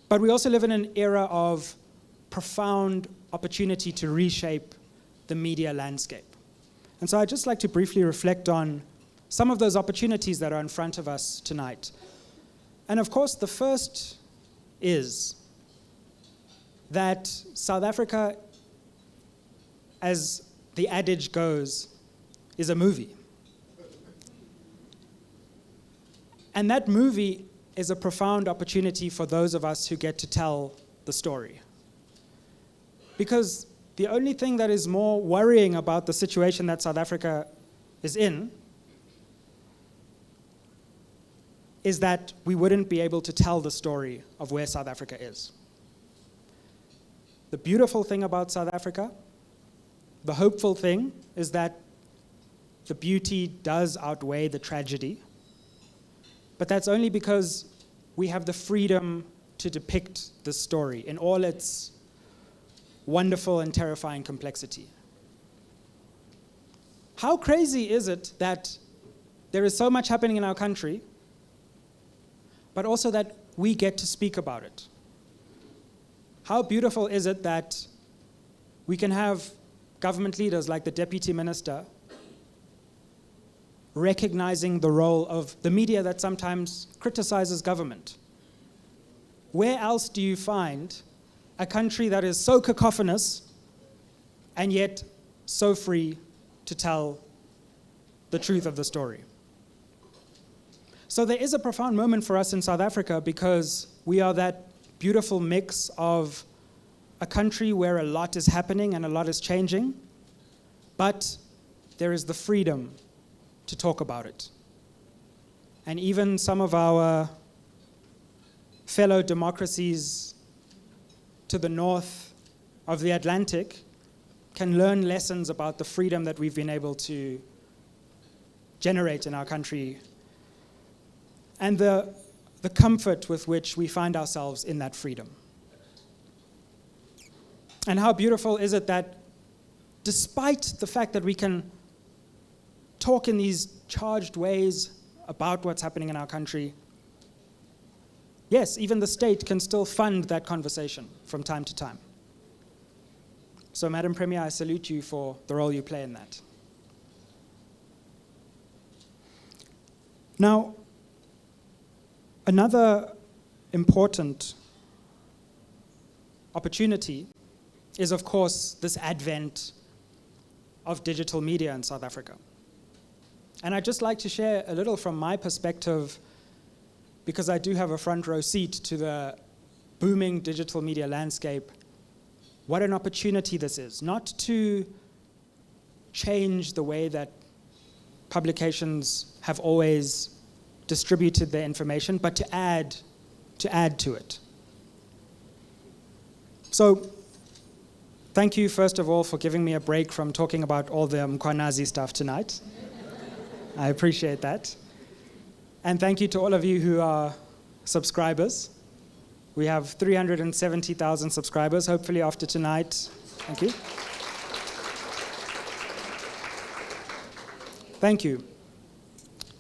But we also live in an era of profound opportunity to reshape the media landscape. And so I'd just like to briefly reflect on some of those opportunities that are in front of us tonight. And of course, the first is that South Africa, as the adage goes, is a movie. And that movie is a profound opportunity for those of us who get to tell the story. Because the only thing that is more worrying about the situation that South Africa is in is that we wouldn't be able to tell the story of where South Africa is. The beautiful thing about South Africa, the hopeful thing, is that the beauty does outweigh the tragedy. But that's only because we have the freedom to depict the story in all its wonderful and terrifying complexity. How crazy is it that there is so much happening in our country, but also that we get to speak about it? How beautiful is it that we can have government leaders like the Deputy Minister recognizing the role of the media that sometimes criticizes government? Where else do you find a country that is so cacophonous and yet so free to tell the truth of the story? So there is a profound moment for us in South Africa because we are that beautiful mix of a country where a lot is happening and a lot is changing, but there is the freedom to talk about it. And even some of our fellow democracies to the north of the Atlantic can learn lessons about the freedom that we've been able to generate in our country and the comfort with which we find ourselves in that freedom. And how beautiful is it that despite the fact that we can talk in these charged ways about what's happening in our country, yes, even the state can still fund that conversation from time to time. So, Madam Premier, I salute you for the role you play in that. Now, another important opportunity is, of course, this advent of digital media in South Africa. And I'd just like to share a little from my perspective, because I do have a front row seat to the booming digital media landscape, what an opportunity this is, not to change the way that publications have always distributed their information, but to add to it. So, thank you, first of all, for giving me a break from talking about all the Mkhwanazi stuff tonight. I appreciate that. And thank you to all of you who are subscribers. We have 370,000 subscribers, hopefully after tonight. Thank you. Thank you.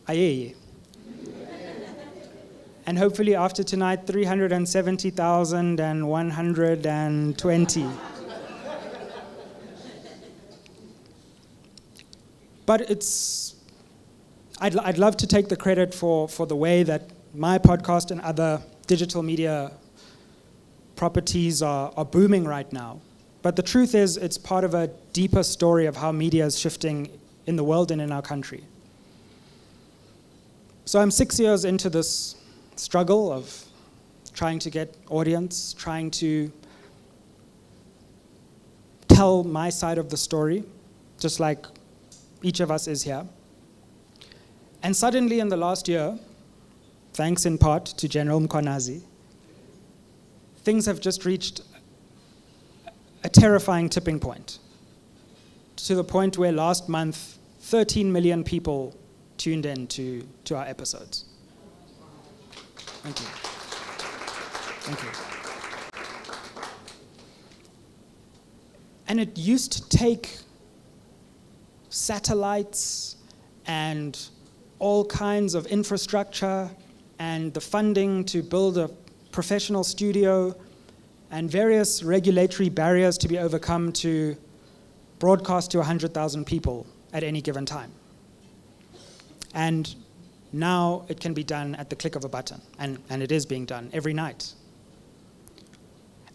Aye. And hopefully after tonight, 370,120. But I'd love to take the credit for the way that my podcast and other digital media properties are booming right now. But the truth is, it's part of a deeper story of how media is shifting in the world and in our country. So I'm 6 years into this struggle of trying to get audience, trying to tell my side of the story, just like each of us is here. And suddenly in the last year, thanks in part to General Mkhwanazi, things have just reached a terrifying tipping point, to the point where last month, 13 million people tuned in to our episodes. Thank you. Thank you. And it used to take satellites and all kinds of infrastructure and the funding to build a professional studio and various regulatory barriers to be overcome to broadcast to 100,000 people at any given time. And Now it can be done at the click of a button, and it is being done every night.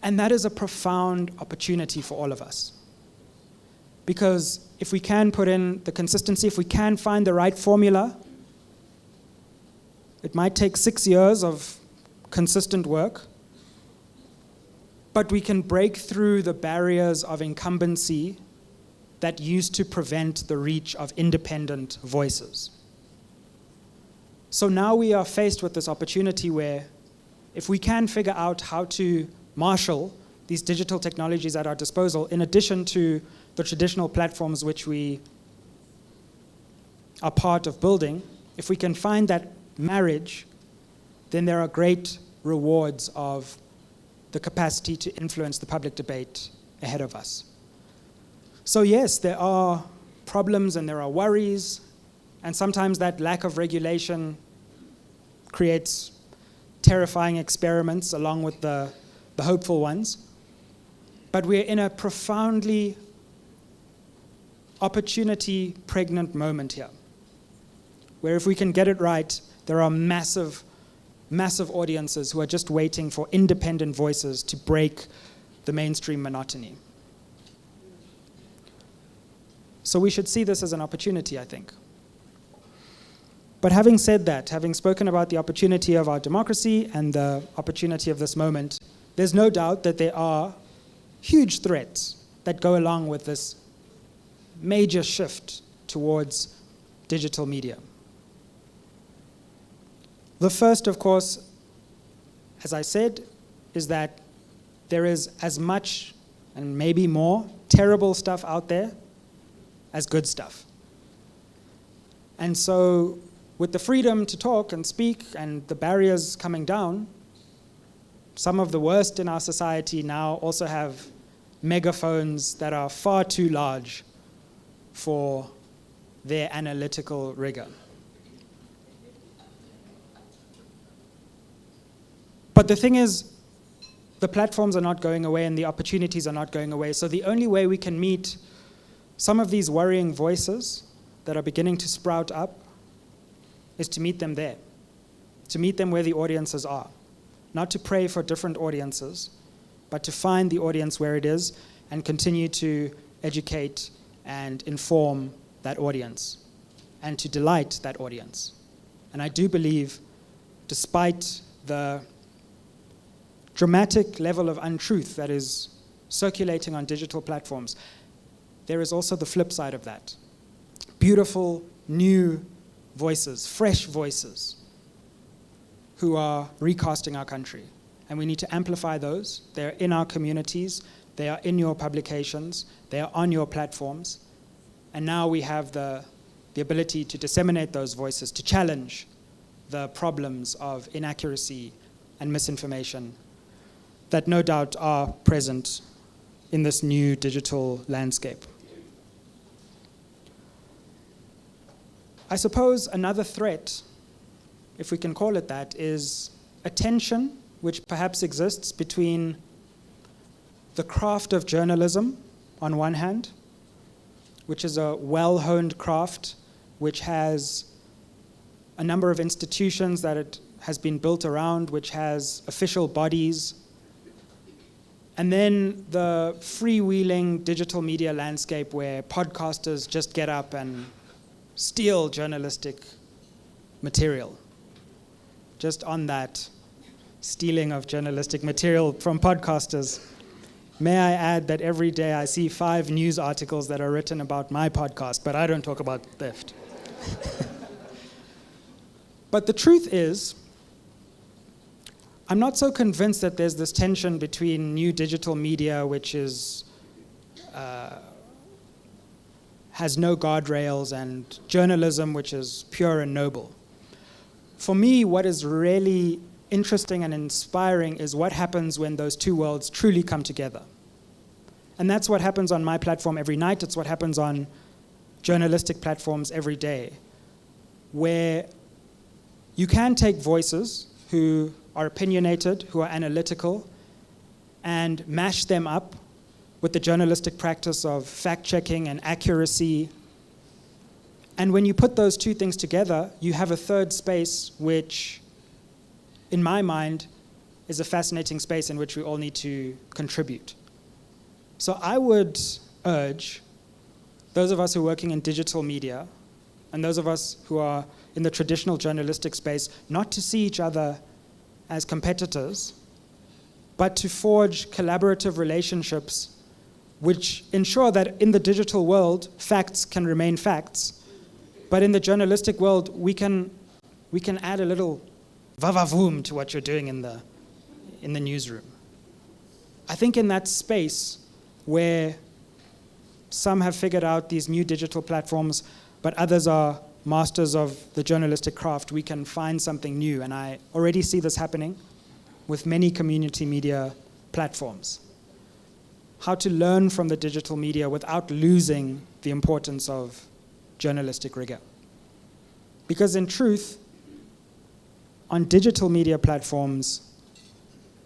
And that is a profound opportunity for all of us. Because if we can put in the consistency, if we can find the right formula, it might take 6 years of consistent work, but we can break through the barriers of incumbency that used to prevent the reach of independent voices. So now we are faced with this opportunity where if we can figure out how to marshal these digital technologies at our disposal, in addition to the traditional platforms which we are part of building, if we can find that marriage, then there are great rewards of the capacity to influence the public debate ahead of us. So yes, there are problems and there are worries, and sometimes that lack of regulation creates terrifying experiments along with the hopeful ones. But we're in a profoundly opportunity-pregnant moment here, where if we can get it right, there are massive audiences who are just waiting for independent voices to break the mainstream monotony. So we should see this as an opportunity, I think. But having said that, having spoken about the opportunity of our democracy and the opportunity of this moment, there's no doubt that there are huge threats that go along with this major shift towards digital media. The first, of course, as I said, is that there is as much and maybe more terrible stuff out there as good stuff. And so with the freedom to talk and speak and the barriers coming down, some of the worst in our society now also have megaphones that are far too large for their analytical rigor. But the thing is, the platforms are not going away and the opportunities are not going away. So the only way we can meet some of these worrying voices that are beginning to sprout up is to meet them there, to meet them where the audiences are. Not to pray for different audiences, but to find the audience where it is and continue to educate and inform that audience and to delight that audience. And I do believe, despite the dramatic level of untruth that is circulating on digital platforms, there is also the flip side of that. Beautiful, new voices, fresh voices who are recasting our country. And we need to amplify those. They're in our communities. They are in your publications. They are on your platforms. And now we have the ability to disseminate those voices, to challenge the problems of inaccuracy and misinformation that no doubt are present in this new digital landscape. I suppose another threat, if we can call it that, is a tension which perhaps exists between the craft of journalism on one hand, which is a well-honed craft which has a number of institutions that it has been built around, which has official bodies, and then the freewheeling digital media landscape where podcasters just get up and steal journalistic material. Just on that stealing of journalistic material from podcasters, may I add that every day I see 5 news articles that are written about my podcast, but I don't talk about theft. But the truth is, I'm not so convinced that there's this tension between new digital media, which is has no guardrails, and journalism, which is pure and noble. For me, what is really interesting and inspiring is what happens when those two worlds truly come together. And that's what happens on my platform every night. It's what happens on journalistic platforms every day, where you can take voices who are opinionated, who are analytical, and mash them up with the journalistic practice of fact-checking and accuracy, And when you put those two things together, you have a third space which, in my mind, is a fascinating space in which we all need to contribute. So I would urge those of us who are working in digital media and those of us who are in the traditional journalistic space not to see each other as competitors, but to forge collaborative relationships which ensure that in the digital world, facts can remain facts, but in the journalistic world, we can add a little vavavoom to what you're doing in the newsroom. I think in that space where some have figured out these new digital platforms, but others are masters of the journalistic craft, we can find something new. And I already see this happening with many community media platforms. How to learn from the digital media without losing the importance of journalistic rigor. Because in truth, on digital media platforms,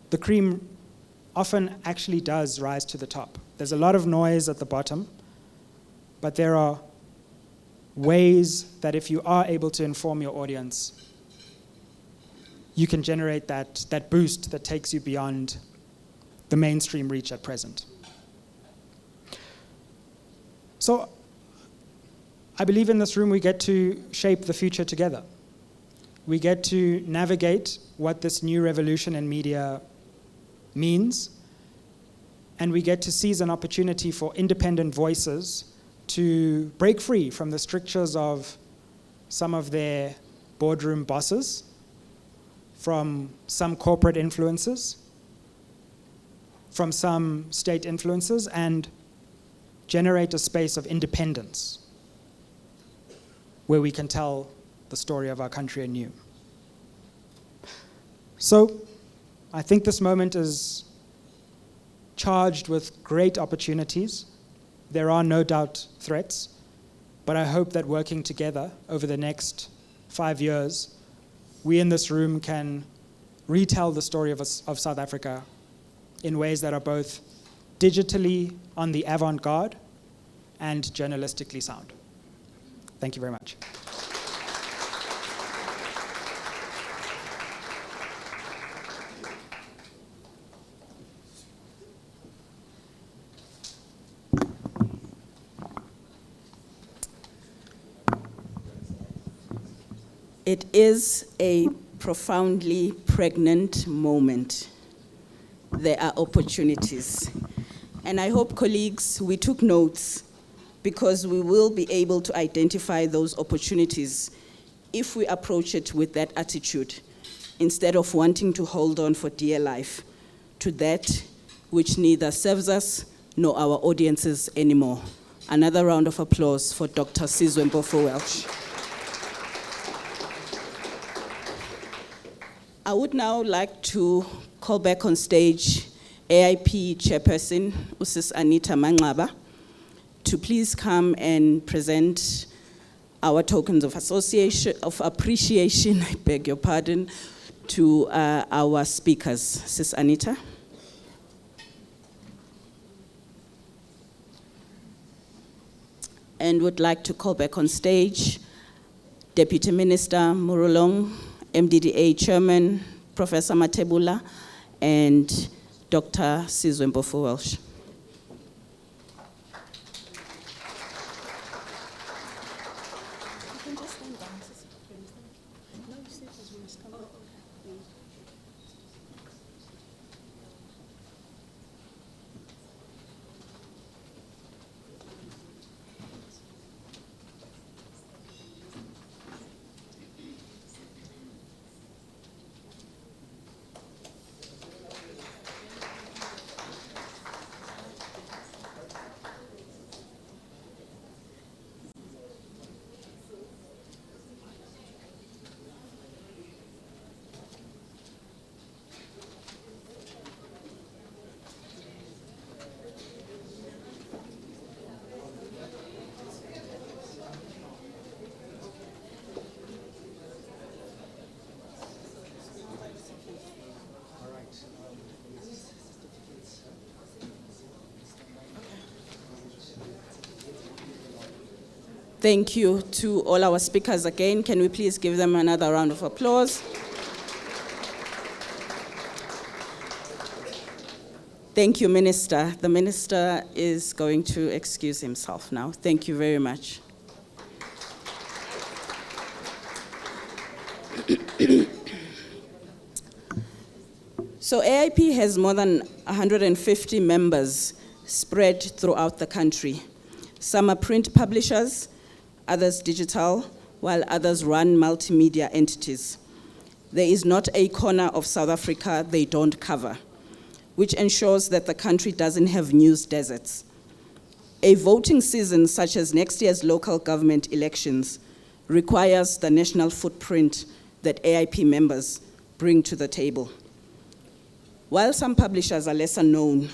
the cream often actually does rise to the top. There's a lot of noise at the bottom, but there are ways that if you are able to inform your audience, you can generate that boost that takes you beyond the mainstream reach at present. So I believe in this room we get to shape the future together. We get to navigate what this new revolution in media means, and we get to seize an opportunity for independent voices to break free from the strictures of some of their boardroom bosses, from some corporate influences, from some state influences, and generate a space of independence where we can tell the story of our country anew. So I think this moment is charged with great opportunities. There are no doubt threats, but I hope that working together over the next 5 years, we in this room can retell the story of South Africa in ways that are both digitally on the avant-garde and journalistically sound. Thank you very much. It is a profoundly pregnant moment. There are opportunities. And I hope, colleagues, we took notes, because we will be able to identify those opportunities if we approach it with that attitude, instead of wanting to hold on for dear life to that which neither serves us nor our audiences anymore. Another round of applause for Dr. Sizwe Mpofu-Walsh. I would now like to call back on stage AIP Chairperson, Mrs. Anita Manqaba, to please come and present our tokens of appreciation, I beg your pardon, to our speakers. Sis Anita. And would like to call back on stage Deputy Minister Murulong, MDDA Chairman, Professor Matebula, and Dr. Sizwe Mpofu-Walsh. Thank you to all our speakers again. Can we please give them another round of applause? Thank you, Minister. The Minister is going to excuse himself now. Thank you very much. So AIP has more than 150 members spread throughout the country. Some are print publishers, others digital, while others run multimedia entities. There is not a corner of South Africa they don't cover, which ensures that the country doesn't have news deserts. A voting season such as next year's local government elections requires the national footprint that AIP members bring to the table. While some publishers are lesser known,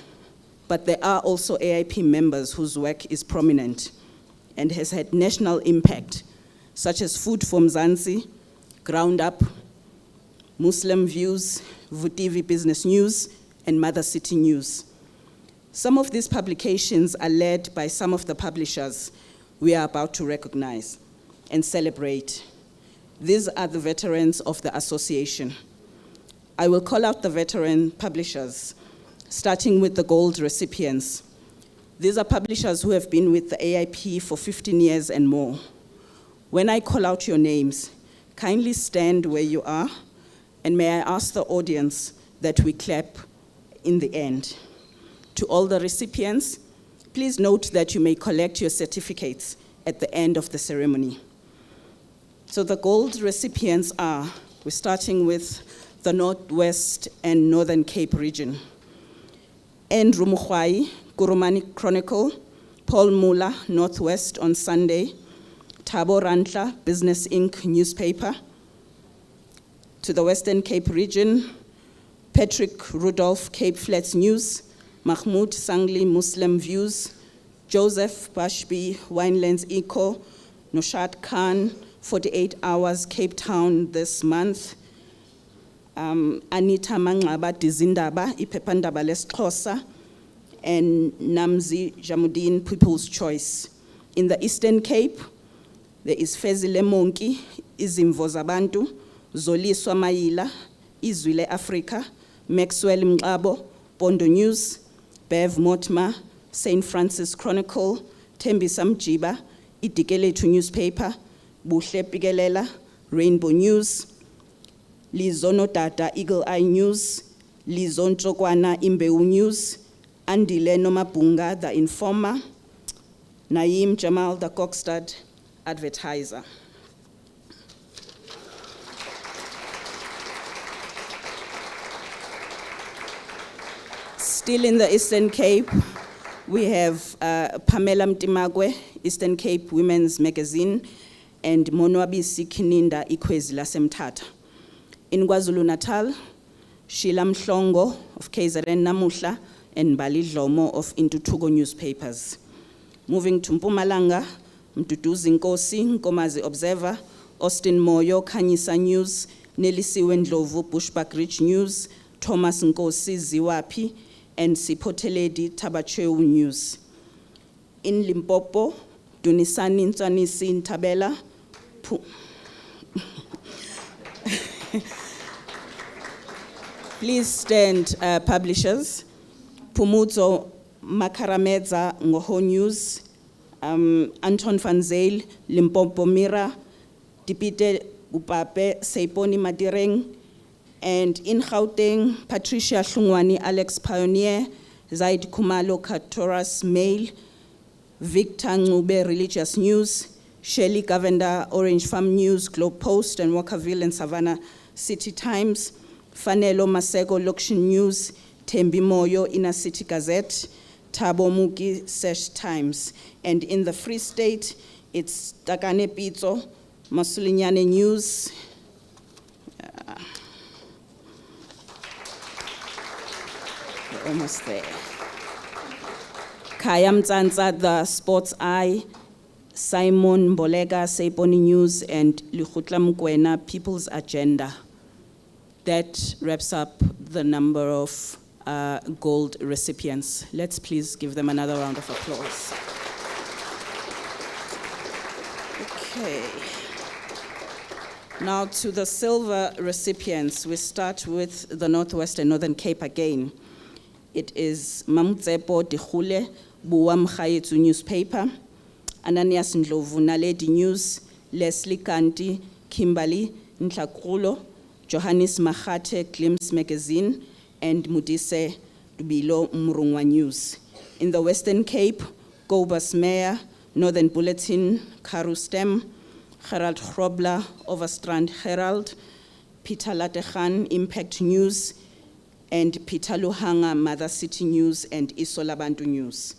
but there are also AIP members whose work is prominent and has had national impact, such as Food for Mzansi, Ground Up, Muslim Views, Vutivi Business News, and Mother City News. Some of these publications are led by some of the publishers we are about to recognize and celebrate. These are the veterans of the association. I will call out the veteran publishers, starting with the gold recipients. These are publishers who have been with the AIP for 15 years and more. When I call out your names, kindly stand where you are, and may I ask the audience that we clap in the end. To all the recipients, please note that you may collect your certificates at the end of the ceremony. So the gold recipients are, we're starting with the Northwest and Northern Cape region. Andrew Mukhwai, Kurumani Chronicle, Paul Muller, Northwest on Sunday, Thabo Rantla, Business Inc. newspaper. To the Western Cape region, Patrick Rudolph, Cape Flats News, Mahmoud Sangli, Muslim Views, Joseph Bashbi, Winelands Eco, Noshad Khan, 48 Hours, Cape Town this month, Anita Mangaba Dizindaba, Iphephandaba leXhosa, and Namzi Jamudin, People's Choice. In the Eastern Cape, there is Fezile Monki, Izimvo Zabantu, Zoliswa Mayila, Izwile Africa, Maxwell Mngabo, Bondo News, Bev Motma, St. Francis Chronicle, Tembisa Mjiba, Idikeletu Newspaper, Buhle Pikelela, Rainbow News, Lizono Data, Eagle Eye News, Lizon Chokwana, Imbeu News, Andile Nomabunga, The Informer, Naim Jamal, The Kokstad Advertiser. Still in the Eastern Cape, we have Pamela Mtimagwe, Eastern Cape Women's Magazine, and Monwabisi Kininda Ikwezi Lasemtata. In KwaZulu-Natal, Sheila Mhlongo of KZN Namuhla and Bali Dlomo of Intuthuko newspapers. Moving to Mpumalanga, Mduduzi Nkosi, Nkomazi Observer, Austin Moyo, Khanyisa News, Nelisiwe Ndlovu, Bushbuck Ridge News, Thomas Nkosi, Ziwapi, and Siphoteledi Tabacheu News. In Limpopo, Dunisani Ntsanisi Ntabela, please stand, publishers. Pumuzo Makaramedza, Ngoho News, Anton van Zyl, Limpopo Mirror, Dipite Upape, Seiponi Madireng, and in Gauteng, Patricia Hlungwani, Alex Pioneer, Zaid Kumalo, Katoras Mail, Victor Ngube, Religious News, Shelley Govender, Orange Farm News, Globe Post, and Walkerville and Savannah City Times, Fanelo Masego, Lokshin News, Tembi Moyo, Inner City Gazette, Thabo Muki, Sesh Times. And in the Free State, it's Takane Pitso, Masulinyane News, we're almost there. Kaya Mtsantsa, The Sports Eye, Simon Mbolega, Seiponi News, and Lukhutla Mkwena, People's Agenda. That wraps up the number of gold recipients. Let's please give them another round of applause. Okay. Now to the silver recipients. We start with the Northwest and Northern Cape again. It is Mamutsepo Dihule, Buwam Khayetsu newspaper, Ananias Ndlovu Naledi News, Leslie Kanti, Kimberly Nhlakulo, Johannes Mahate, Glimpse Magazine, and Mudise Dubilo Murungwa News. In the Western Cape, Gobas Mayor, Northern Bulletin, Karu Stem, Gerald Grobler, Overstrand Herald, Peter Latechan, Impact News, and Peter Luhanga, Mother City News, and Isolabantu News.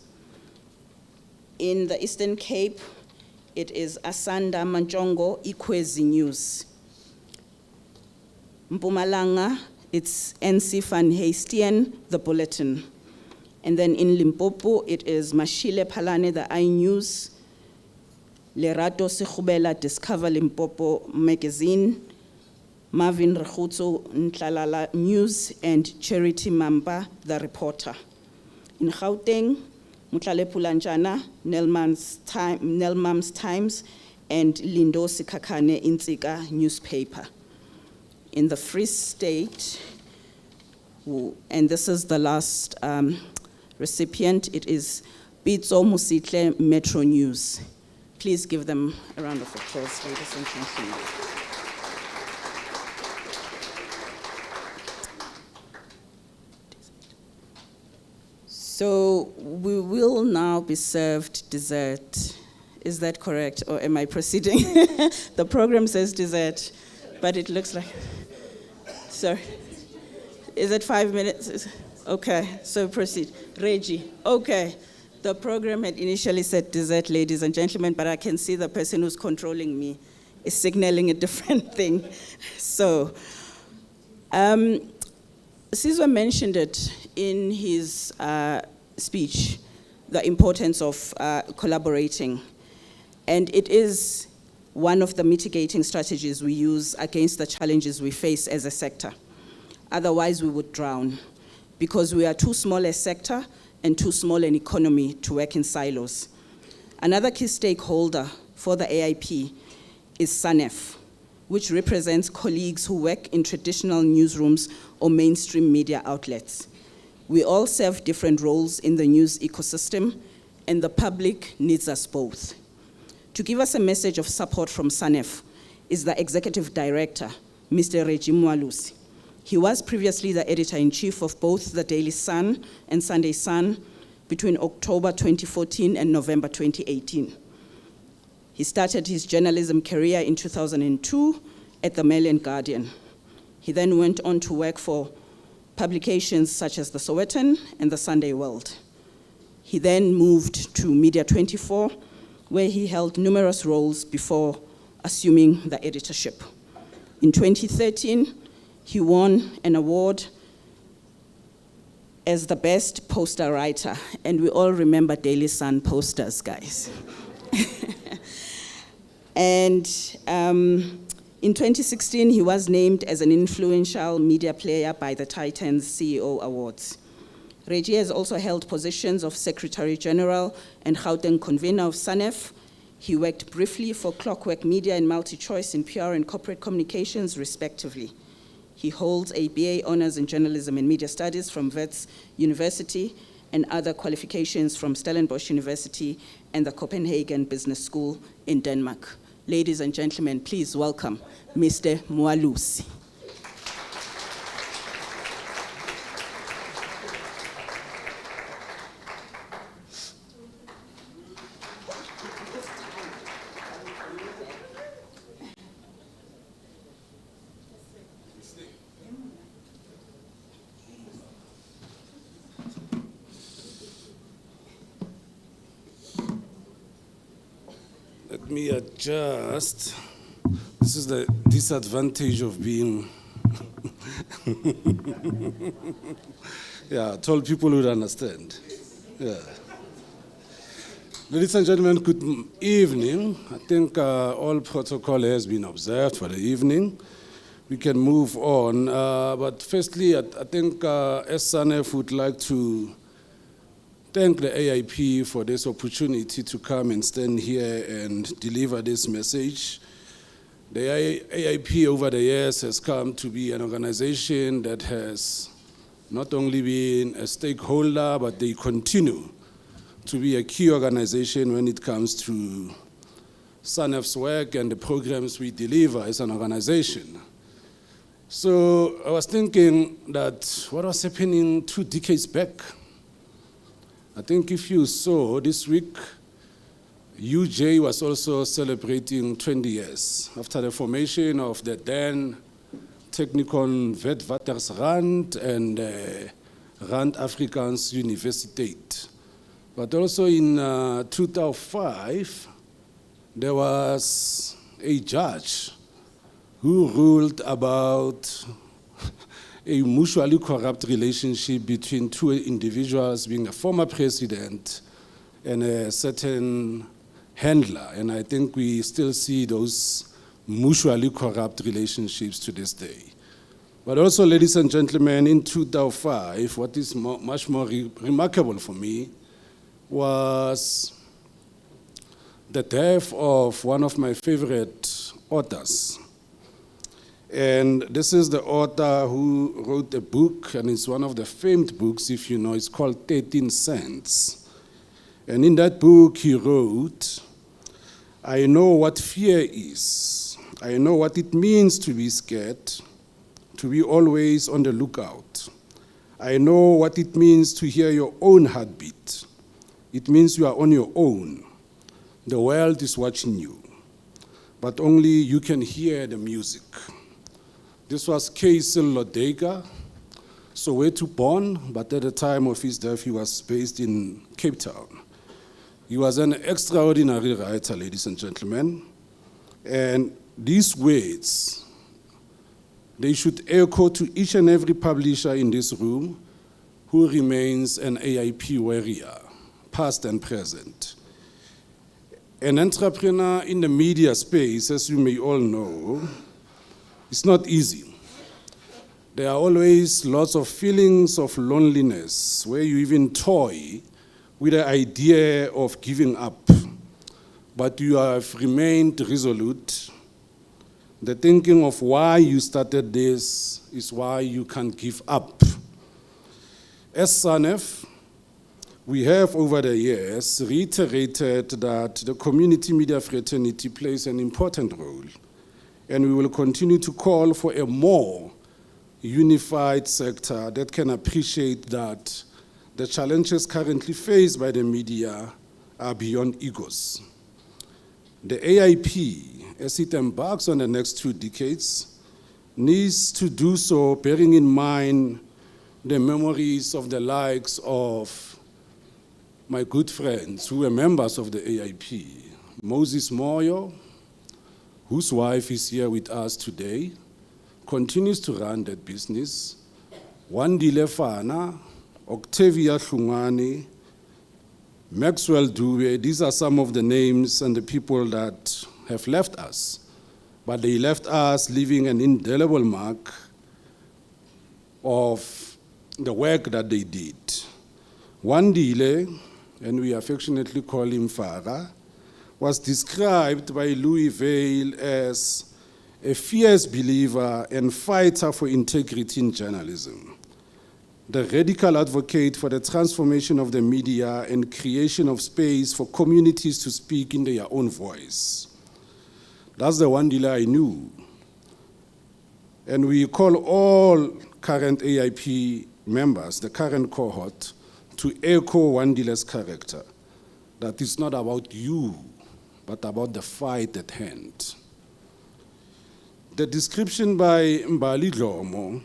In the Eastern Cape, it is Asanda Manjongo, Ikwezi News. Mpumalanga, it's NC Van Hastian, The Bulletin. And then in Limpopo, it is Mashile Palane, The iNews, Lerato Sekhubela, Discover Limpopo Magazine, Marvin Rekhuto, Ntlalala News, and Charity Mamba, The Reporter. In Gauteng, Mutlale Pulanjana, Nelmam's Times, and Lindo Sikakane Intsika newspaper. In the Free State, and this is the last recipient, it is Pitso Musitle Metro News. Please give them a round of applause, ladies and gentlemen. So we will now be served dessert. Is that correct, or am I proceeding? The program says dessert, but it looks like, sorry. Is it 5 minutes? Okay, so proceed. Reggie, okay. The program had initially said dessert, ladies and gentlemen, but I can see the person who's controlling me is signaling a different thing. So, Sizwe mentioned it in his speech, the importance of collaborating. And it is one of the mitigating strategies we use against the challenges we face as a sector. Otherwise, we would drown, because we are too small a sector and too small an economy to work in silos. Another key stakeholder for the AIP is SANEF, which represents colleagues who work in traditional newsrooms or mainstream media outlets. We all serve different roles in the news ecosystem, and the public needs us both. To give us a message of support from SANEF is the Executive Director, Mr. Reggie Mwalusi. He was previously the editor-in-chief of both the Daily Sun and Sunday Sun between October 2014 and November 2018. He started his journalism career in 2002 at the Mail and Guardian. He then went on to work for publications such as the Sowetan and the Sunday World. He then moved to Media 24, where he held numerous roles before assuming the editorship. In 2013, he won an award as the best poster writer, and we all remember Daily Sun posters, guys. And in 2016, he was named as an influential media player by the Titans CEO Awards. Reggie has also held positions of Secretary General and Gauteng convener of SANEF. He worked briefly for Clockwork Media and MultiChoice in PR and corporate communications, respectively. He holds a BA Honors in Journalism and Media Studies from Wits University and other qualifications from Stellenbosch University and the Copenhagen Business School in Denmark. Ladies and gentlemen, please welcome Mr. Mwalusi. Let me adjust. This is the disadvantage of being yeah, tall people would understand. Yeah. Ladies and gentlemen, good evening. I think all protocol has been observed for the evening. We can move on. But firstly, I think SANEF would like to thank the AIP for this opportunity to come and stand here and deliver this message. The AIP over the years has come to be an organization that has not only been a stakeholder, but they continue to be a key organization when it comes to SANEF's work and the programs we deliver as an organization. So I was thinking that what was happening 2 decades back, I think if you saw this week, UJ was also celebrating 20 years after the formation of the then Technikon Wetwatersrand and Rand Afrikaans Universiteit. But also in 2005, there was a judge who ruled about a mutually corrupt relationship between 2 individuals, being a former president and a certain handler. And I think we still see those mutually corrupt relationships to this day. But also, ladies and gentlemen, in 2005, what is much more remarkable for me was the death of one of my favorite authors. And this is the author who wrote a book, and it's one of the famed books, if you know, it's called 13 Cents. And in that book, he wrote, "I know what fear is. I know what it means to be scared, to be always on the lookout. I know what it means to hear your own heartbeat. It means you are on your own. The world is watching you, but only you can hear the music." This was Casey Lodega, Soweto born, but at the time of his death, he was based in Cape Town. He was an extraordinary writer, ladies and gentlemen. And these words, they should echo to each and every publisher in this room who remains an AIP warrior, past and present. An entrepreneur in the media space, as you may all know, it's not easy. There are always lots of feelings of loneliness where you even toy with the idea of giving up. But you have remained resolute. The thinking of why you started this is why you can't give up. As SANEF, we have over the years reiterated that the community media fraternity plays an important role, and we will continue to call for a more unified sector that can appreciate that the challenges currently faced by the media are beyond egos. The AIP, as it embarks on the next 2 decades, needs to do so bearing in mind the memories of the likes of my good friends who were members of the AIP. Moses Moyo, whose wife is here with us today, continues to run that business. Wandile Fana, Octavia Hlungwane, Maxwell Dube, these are some of the names and the people that have left us. But they left us leaving an indelible mark of the work that they did. Wandile, and we affectionately call him Farah, was described by Louis Vail as a fierce believer and fighter for integrity in journalism, the radical advocate for the transformation of the media and creation of space for communities to speak in their own voice. That's the Wandile I knew. And we call all current AIP members, the current cohort, to echo Wandile's character, that it's not about you, but about the fight at hand. The description by Mbali Dlomo,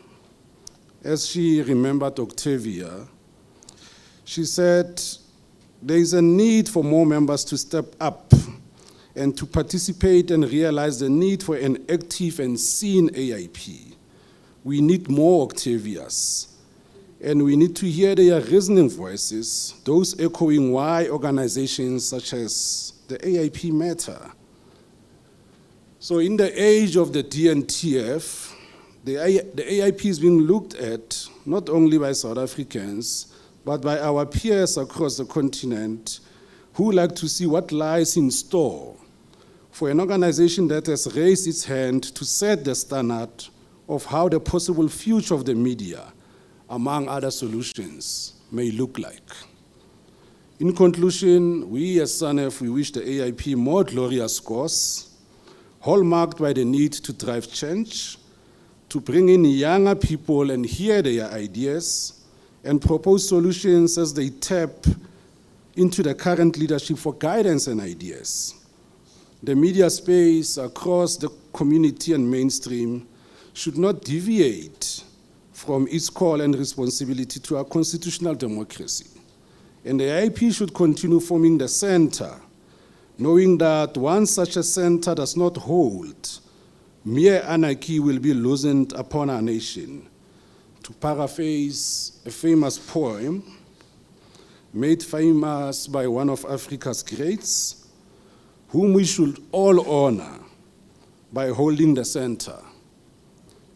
as she remembered Octavia, she said, there is a need for more members to step up and to participate and realize the need for an active and seen AIP. We need more Octavias, and we need to hear their reasoning voices, those echoing why organizations such as the AIP matter. So in the age of the DNTF, the AIP is being looked at not only by South Africans, but by our peers across the continent who like to see what lies in store for an organization that has raised its hand to set the standard of how the possible future of the media, among other solutions, may look like. In conclusion, we as SANEF, we wish the AIP more glorious course, hallmarked by the need to drive change, to bring in younger people and hear their ideas, and propose solutions as they tap into the current leadership for guidance and ideas. The media space across the community and mainstream should not deviate from its call and responsibility to our constitutional democracy. And the AIP should continue forming the center, knowing that once such a center does not hold, mere anarchy will be loosened upon our nation. To paraphrase a famous poem made famous by one of Africa's greats, whom we should all honor by holding the center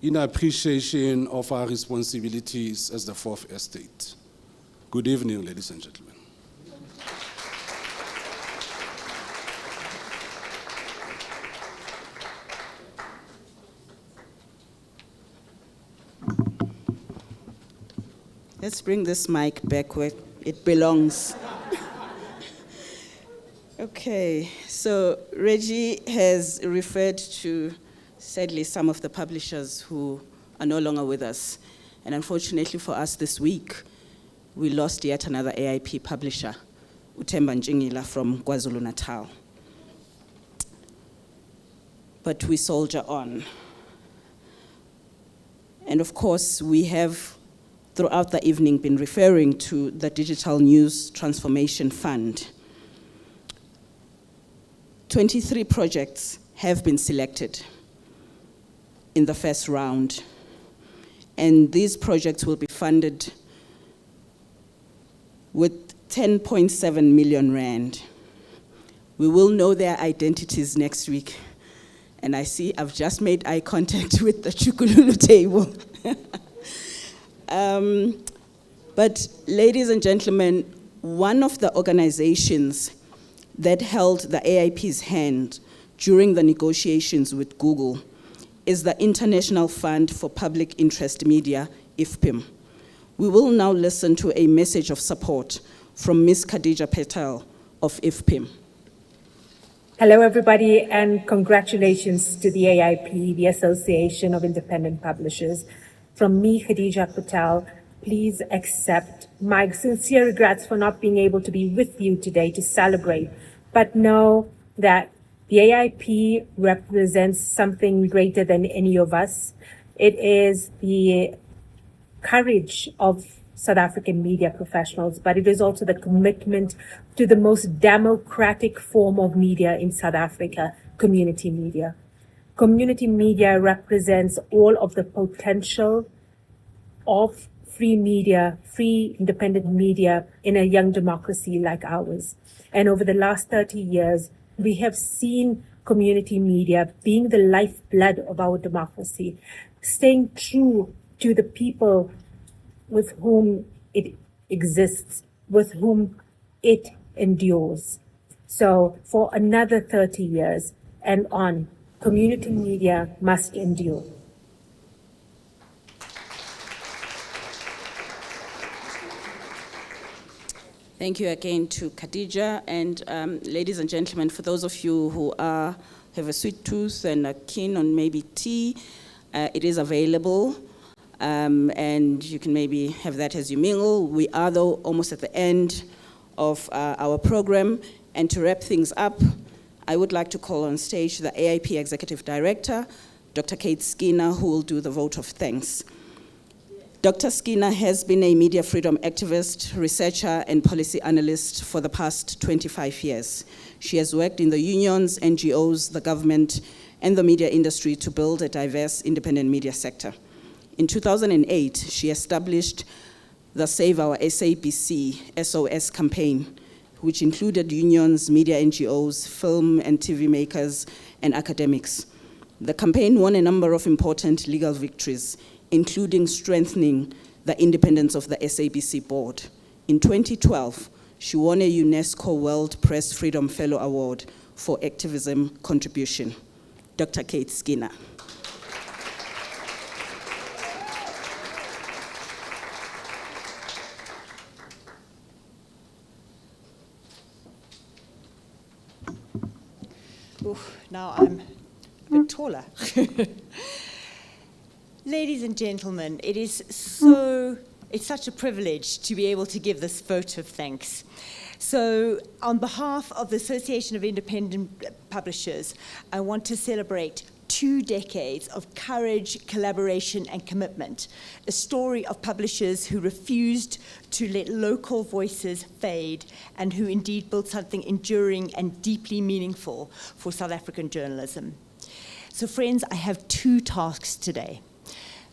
in appreciation of our responsibilities as the Fourth Estate. Good evening, ladies and gentlemen. Let's bring this mic back where it belongs. Okay, so Reggie has referred to, sadly, some of the publishers who are no longer with us. And unfortunately for us this week, we lost yet another AIP publisher, Utemba Njingila from KwaZulu-Natal. But we soldier on. And of course, we have throughout the evening been referring to the Digital News Transformation Fund. 23 projects have been selected in the first round, and these projects will be funded with 10.7 million rand. We will know their identities next week, and I see I've just made eye contact with the Chukululu table. But ladies and gentlemen, one of the organizations that held the AIP's hand during the negotiations with Google is the International Fund for Public Interest Media, IFPIM. We will now listen to a message of support from Ms. Khadija Patel of IFPIM. Hello, everybody, and congratulations to the AIP, the Association of Independent Publishers. From me, Khadija Patel, please accept my sincere regrets for not being able to be with you today to celebrate. But know that the AIP represents something greater than any of us. It is the courage of South African media professionals, but it is also the commitment to the most democratic form of media in South Africa, community media. Community media represents all of the potential of free media, free independent media in a young democracy like ours. And over the last 30 years, we have seen community media being the lifeblood of our democracy, staying true to the people with whom it exists, with whom it endures. So for another 30 years and on, community media must endure. Thank you again to Khadija, and ladies and gentlemen, for those of you who have a sweet tooth and are keen on maybe tea, it is available, and you can maybe have that as you mingle. We are, though, almost at the end of our program, and to wrap things up, I would like to call on stage the AIP Executive Director, Dr. Kate Skinner, who will do the vote of thanks. Dr. Skinner has been a media freedom activist, researcher, and policy analyst for the past 25 years. She has worked in the unions, NGOs, the government, and the media industry to build a diverse independent media sector. In 2008, she established the Save Our SABC SOS campaign, which included unions, media NGOs, film and TV makers, and academics. The campaign won a number of important legal victories, including strengthening the independence of the SABC board, In 2012, she won a UNESCO World Press Freedom Fellow Award for activism contribution. Dr. Kate Skinner. Now I'm a bit taller. Ladies and gentlemen, it's such a privilege to be able to give this vote of thanks. So on behalf of the Association of Independent Publishers, I want to celebrate 2 decades of courage, collaboration, and commitment, a story of publishers who refused to let local voices fade and who indeed built something enduring and deeply meaningful for South African journalism. So friends, I have 2 tasks today.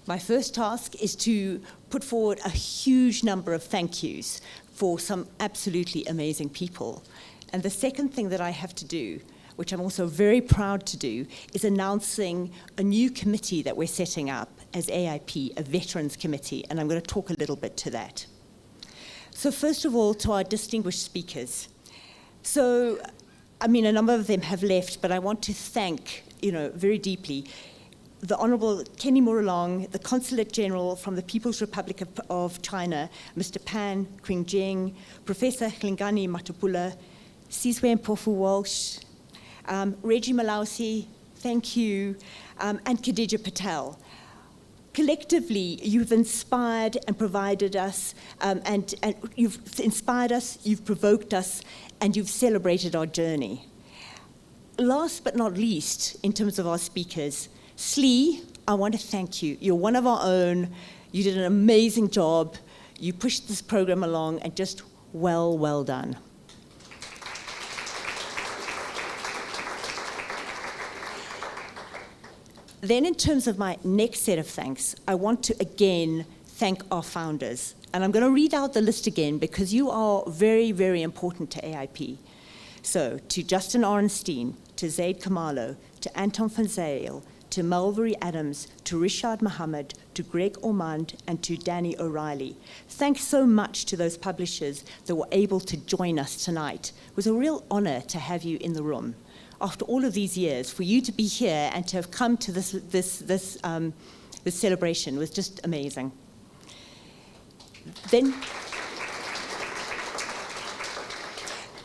My first task is to put forward a huge number of thank yous for some absolutely amazing people. And the second thing that I have to do, which I'm also very proud to do, is announcing a new committee that we're setting up as AIP, a Veterans Committee, and I'm going to talk a little bit to that. So first of all, to our distinguished speakers. So, I mean, a number of them have left, but I want to thank, very deeply, the Honorable Kenny Muralong, the Consulate General from the People's Republic of China, Mr. Pan Qingjing, Professor Hlingani Matapula, Sizwe Mpofu Walsh, Reggie Malausi, thank you, and Khadija Patel. Collectively, you've inspired and provided us, and you've inspired us, you've provoked us, and you've celebrated our journey. Last but not least, in terms of our speakers, Slee, I want to thank you. You're one of our own. You did an amazing job. You pushed this program along, and just well done. Then in terms of my next set of thanks, I want to again thank our founders. And I'm going to read out the list again because you are very, very important to AIP. So to Justin Orenstein, to Zaid Kamalo, to Anton van Zyl, to Mulvery Adams, to Rishad Muhammad, to Greg Ormond, and to Danny O'Reilly. Thanks so much to those publishers that were able to join us tonight. It was a real honor to have you in the room. After all of these years, for you to be here and to have come to this celebration was just amazing. Then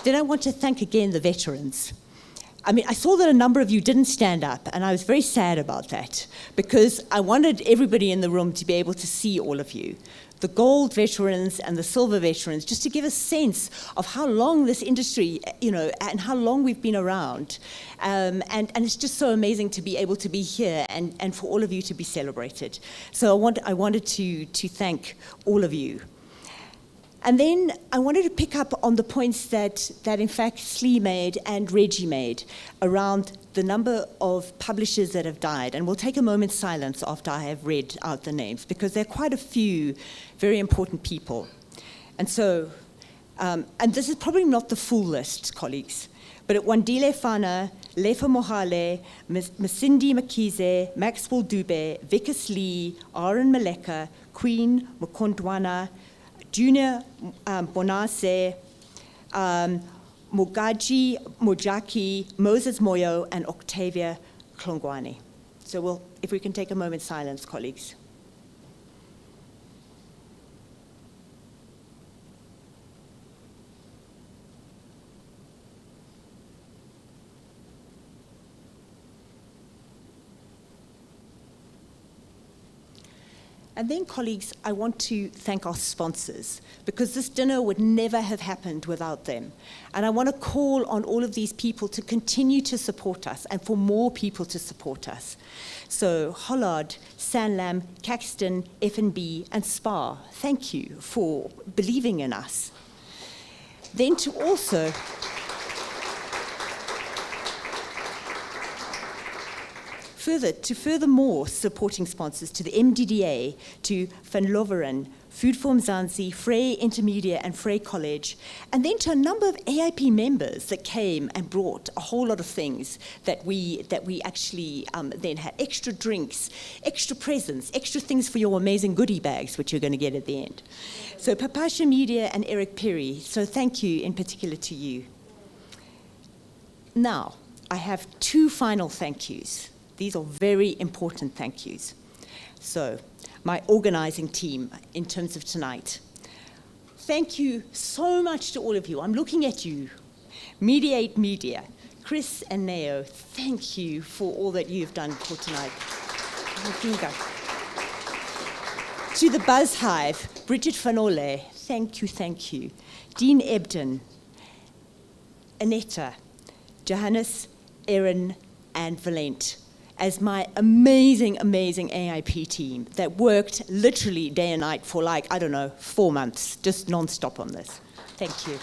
I want to thank again the veterans. I mean, I saw that a number of you didn't stand up, and I was very sad about that, because I wanted everybody in the room to be able to see all of you. The gold veterans and the silver veterans, just to give a sense of how long this industry, and how long we've been around. And it's just so amazing to be able to be here and for all of you to be celebrated. So I wanted to thank all of you. And then I wanted to pick up on the points that in fact Slee made and Reggie made around the number of publishers that have died. And we'll take a moment's silence after I have read out the names, because there are quite a few very important people. And so, and this is probably not the full list, colleagues, but at Wandile Fana, Lefa Mohale, Masindi Makize, Maxwell Dube, Vikas Lee, Aaron Maleka, Queen Mukondwana, Junior Bonase, Mugaji Mojaki, Moses Moyo, and Octavia Klongwane. So if we can take a moment's silence, colleagues. And then, colleagues, I want to thank our sponsors, because this dinner would never have happened without them. And I want to call on all of these people to continue to support us and for more people to support us. So Hollard, Sanlam, Caxton, F&B, and SPAR, thank you for believing in us. Then to also... Furthermore supporting sponsors, to the MDDA, to Van Loveren, Food for Mzansi, Frey Intermediate and Frey College, and then to a number of AIP members that came and brought a whole lot of things that we actually then had extra drinks, extra presents, extra things for your amazing goodie bags, which you're going to get at the end. So Papasha Media and Eric Perry, so thank you in particular to you. Now, I have two final thank yous. These are very important thank yous. So, my organizing team in terms of tonight. Thank you so much to all of you. I'm looking at you. Mediate Media, Chris and Neo, thank you for all that you've done for tonight. To the Buzz Hive, Bridget Fanole, thank you. Dean Ebden, Anetta, Johannes, Erin, and Valent, as my amazing AIP team that worked literally day and night for 4 months, just non-stop on this. Thank you.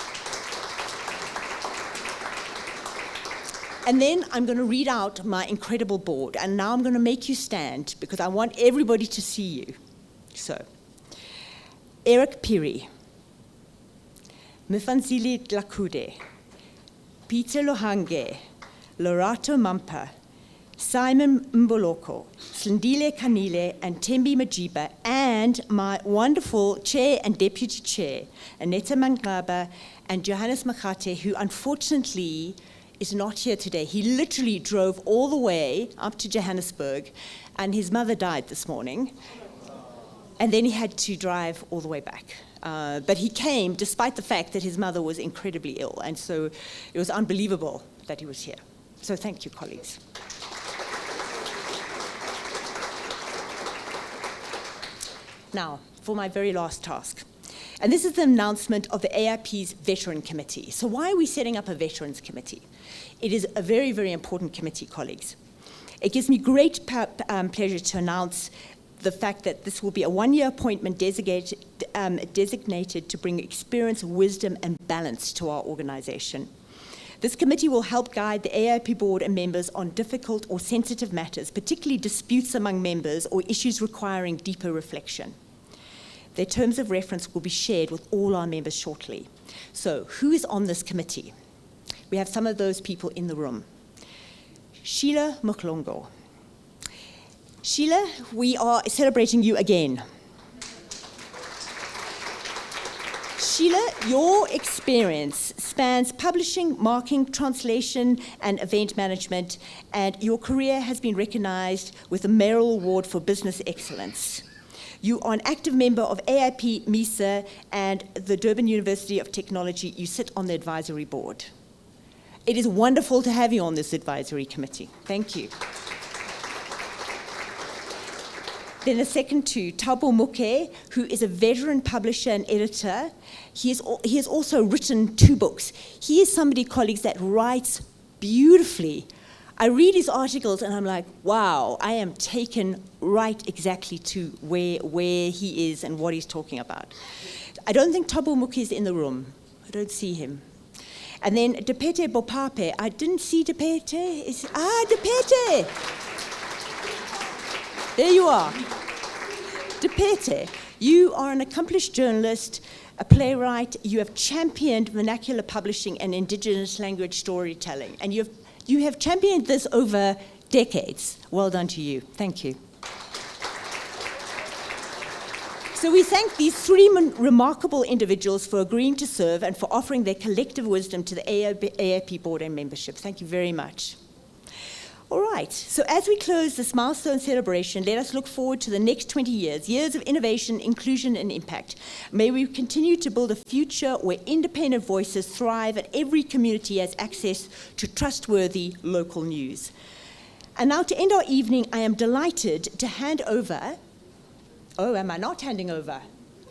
And then I'm going to read out my incredible board, and now I'm going to make you stand because I want everybody to see you. So, Eric Piri, Mifanzili Dlakude, Peter Lohange, Lorato Mampa, Simon Mboloko, Slindile Kanile, and Tembi Majiba, and my wonderful chair and deputy chair, Aneta Mangaba and Johannes Makate, who unfortunately is not here today. He literally drove all the way up to Johannesburg, and his mother died this morning, and then he had to drive all the way back. But he came despite the fact that his mother was incredibly ill, and so it was unbelievable that he was here. So thank you, colleagues. Now, for my very last task. And this is the announcement of the AIP's Veteran Committee. So why are we setting up a Veterans Committee? It is a very, very important committee, colleagues. It gives me great pleasure to announce the fact that this will be a one-year appointment designated to bring experience, wisdom, and balance to our organization. This committee will help guide the AIP board and members on difficult or sensitive matters, particularly disputes among members or issues requiring deeper reflection. Their terms of reference will be shared with all our members shortly. So, who is on this committee? We have some of those people in the room. Sheila Muklongo. Sheila, we are celebrating you again. Sheila, your experience spans publishing, marketing, translation, and event management, and your career has been recognized with the Merrill Award for Business Excellence. You are an active member of AIP, MISA, and the Durban University of Technology. You sit on the advisory board. It is wonderful to have you on this advisory committee. Thank you. Then the second two, Thabo Moke, who is a veteran publisher and editor. He has also written 2 books. He is somebody, colleagues, that writes beautifully. I read his articles and I'm like, wow, I am taken right exactly to where he is and what he's talking about. I don't think Thabo Moke is in the room. I don't see him. And then Depete Bopape. I didn't see Depete. Depete! There you are. Depete, you are an accomplished journalist, a playwright. You have championed vernacular publishing and indigenous language storytelling. And you have championed this over decades. Well done to you. Thank you. So we thank these 3 remarkable individuals for agreeing to serve and for offering their collective wisdom to the AIP board and membership. Thank you very much. All right, so as we close this milestone celebration, let us look forward to the next 20 years of innovation, inclusion, and impact. May we continue to build a future where independent voices thrive and every community has access to trustworthy local news. And now to end our evening, I am delighted to hand over. Oh, am I not handing over?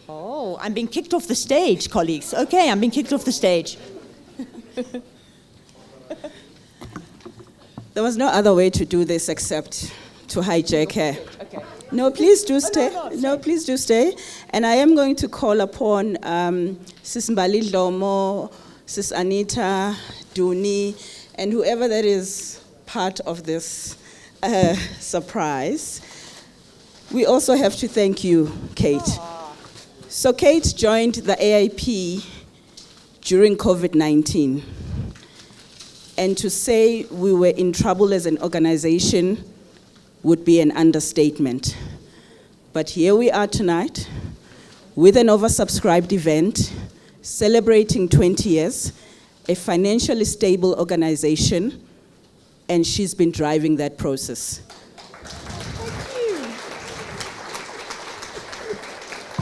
Oh, I'm being kicked off the stage, colleagues. Okay, I'm being kicked off the stage. There was no other way to do this except to hijack her. Okay. No, please do stay. No, please do stay. And I am going to call upon Sis Mbali Dlomo, Sis Anita, Duni, and whoever that is part of this surprise. We also have to thank you, Kate. So Kate joined the AIP during COVID-19. And to say we were in trouble as an organization would be an understatement. But here we are tonight with an oversubscribed event celebrating 20 years, a financially stable organization, and she's been driving that process.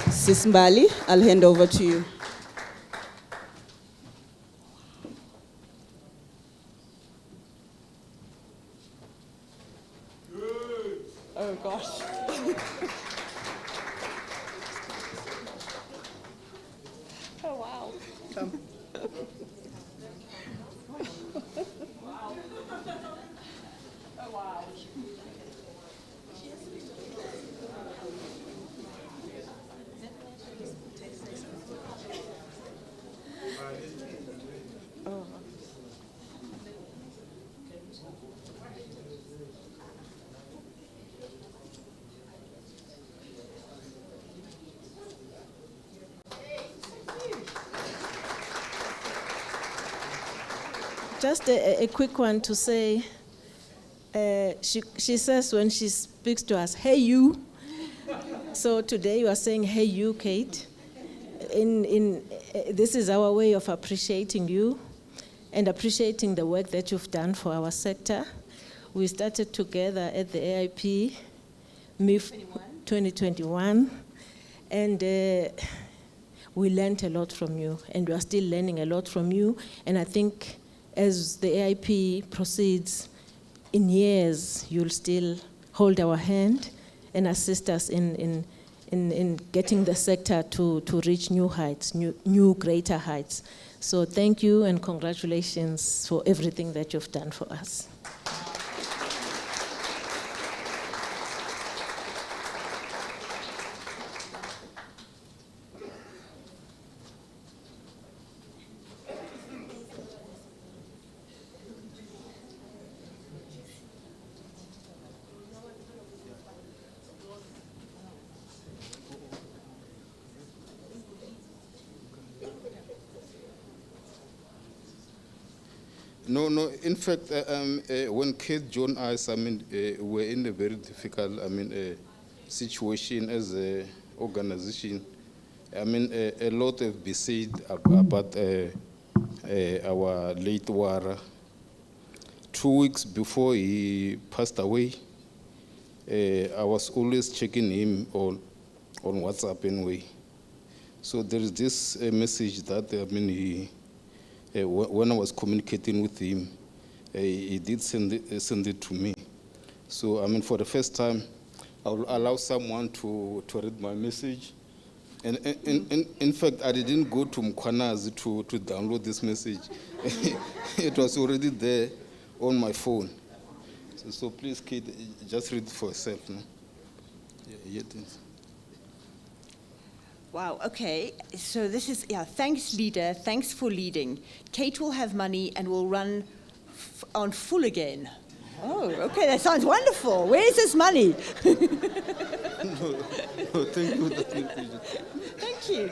Sis Mbali, I'll hand over to you. Oh gosh. Oh wow. Oh wow. Just a quick one to say, she says when she speaks to us, hey you. So today you are saying, hey you, Kate. This is our way of appreciating you and appreciating the work that you've done for our sector. We started together at the AIP, MIF 2021, and we learned a lot from you, and we are still learning a lot from you, and I think as the AIP proceeds, in years, you'll still hold our hand and assist us in getting the sector to reach new heights, new greater heights. So thank you and congratulations for everything that you've done for us. No, in fact, when Kate joined us, we're in a very difficult, situation as an organization. A lot have been said about our late Wara. 2 weeks before he passed away, I was always checking him on WhatsApp anyway. So there is this message that, when I was communicating with him, he did send it to me. So, for the first time, I will allow someone to read my message. And in fact, I didn't go to Mkwanazi to download this message. It was already there on my phone. So please, Kate, just read it for yourself. No? Yeah. Wow, okay. So this is, thanks leader, thanks for leading. Kate will have money and will run on full again. Oh, okay, that sounds wonderful. Where is this money? No, thank you. Thank you.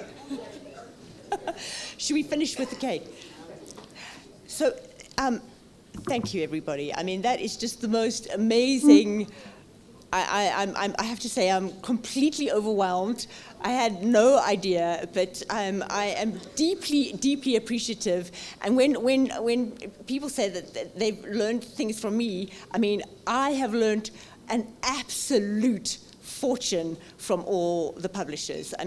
Should we finish with the cake? So, thank you, everybody. That is just the most amazing. I have to say, I'm completely overwhelmed. I had no idea, but I am deeply, deeply appreciative. And when people say that they've learned things from me, I have learned an absolute fortune from all the publishers. I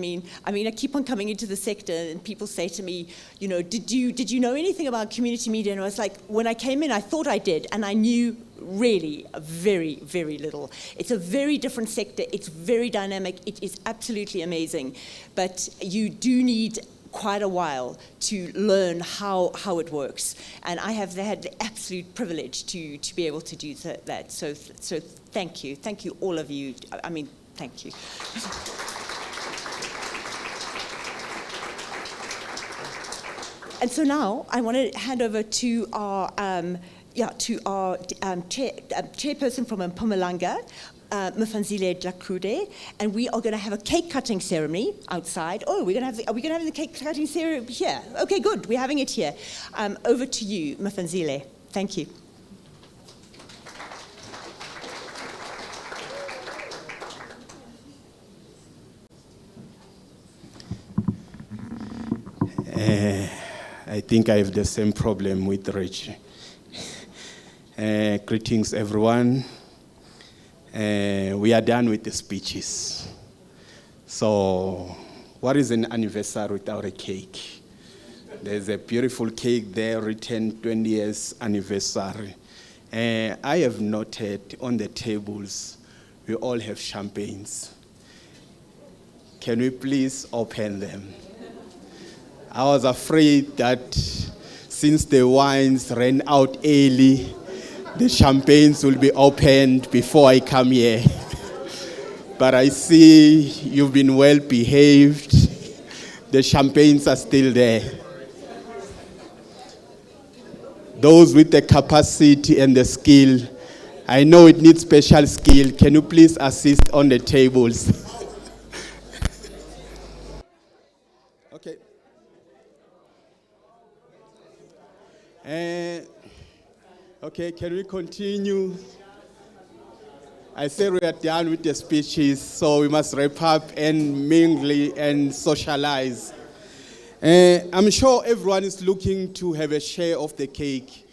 keep on coming into the sector and people say to me, did you know anything about community media? And I was like, when I came in, I thought I did, and I knew really very, very little. It's a very different sector. It's very dynamic. It is absolutely amazing. But you do need quite a while to learn how it works. And I have had the absolute privilege to be able to do that. So thank you. Thank you, all of you. Thank you. And so now I want to hand over to our chairperson from Mpumalanga, Mfanzile Dlakude, and we are going to have a cake cutting ceremony outside. Oh, are we going to have the cake cutting ceremony here? Okay, good. We're having it here. Over to you, Mfanzile. Thank you. I think I have the same problem with Rich. Greetings, everyone. We are done with the speeches. So, what is an anniversary without a cake? There's a beautiful cake there written 20 years anniversary. I have noted on the tables, we all have champagnes. Can we please open them? I was afraid that since the wines ran out early, the champagnes will be opened before I come here. But I see you've been well behaved. The champagnes are still there. Those with the capacity and the skill, I know it needs special skill. Can you please assist on the tables? Okay. Okay, can we continue? I said we are done with the speeches, so we must wrap up and mingle and socialize. I'm sure everyone is looking to have a share of the cake.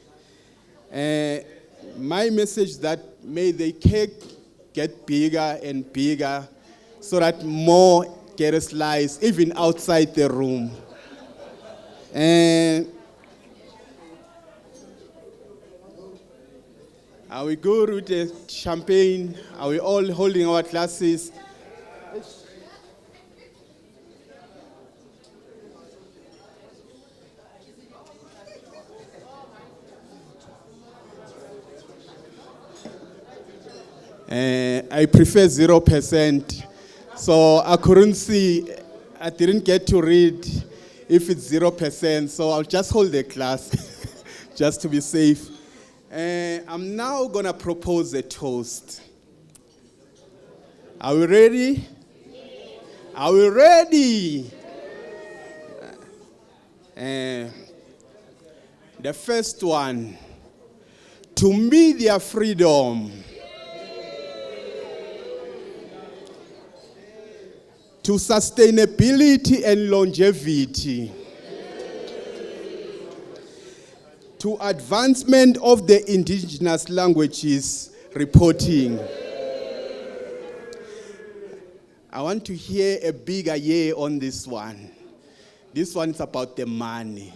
My message is that may the cake get bigger and bigger so that more get a slice, even outside the room. Are we good with the champagne? Are we all holding our glasses? I prefer 0%. So I couldn't see, I didn't get to read if it's 0%. So I'll just hold the glass just to be safe. I'm now going to propose a toast. Are we ready? Are we ready? The first one, to media freedom, to sustainability and longevity, to advancement of the indigenous languages reporting. I want to hear a bigger yeah on this one. This one is about the money.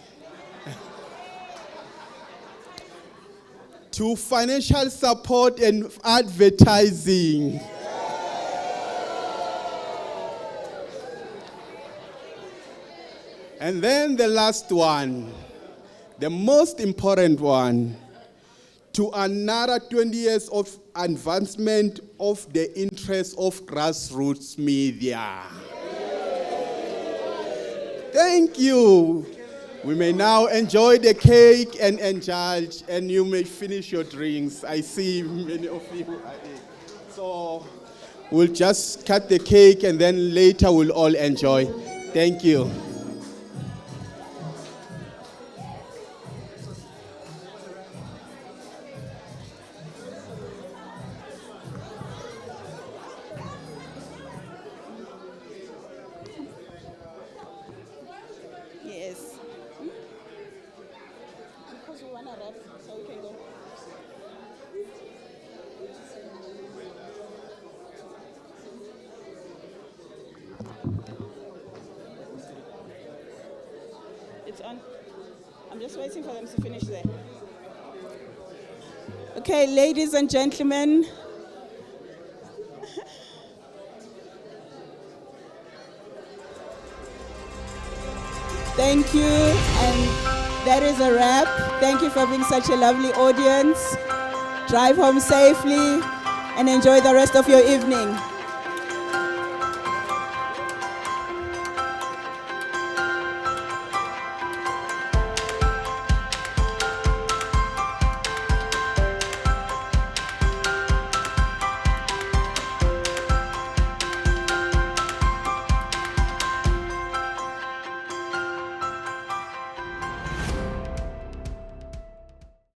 To financial support and advertising. And then the last one, the most important one, to another 20 years of advancement of the interests of grassroots media. Thank you. We may now enjoy the cake and indulge, and you may finish your drinks. I see many of you are here. So we'll just cut the cake and then later we'll all enjoy. Thank you. It's on. I'm just waiting for them to finish there. Okay, ladies and gentlemen. Thank you, and that is a wrap. Thank you for being such a lovely audience. Drive home safely and enjoy the rest of your evening.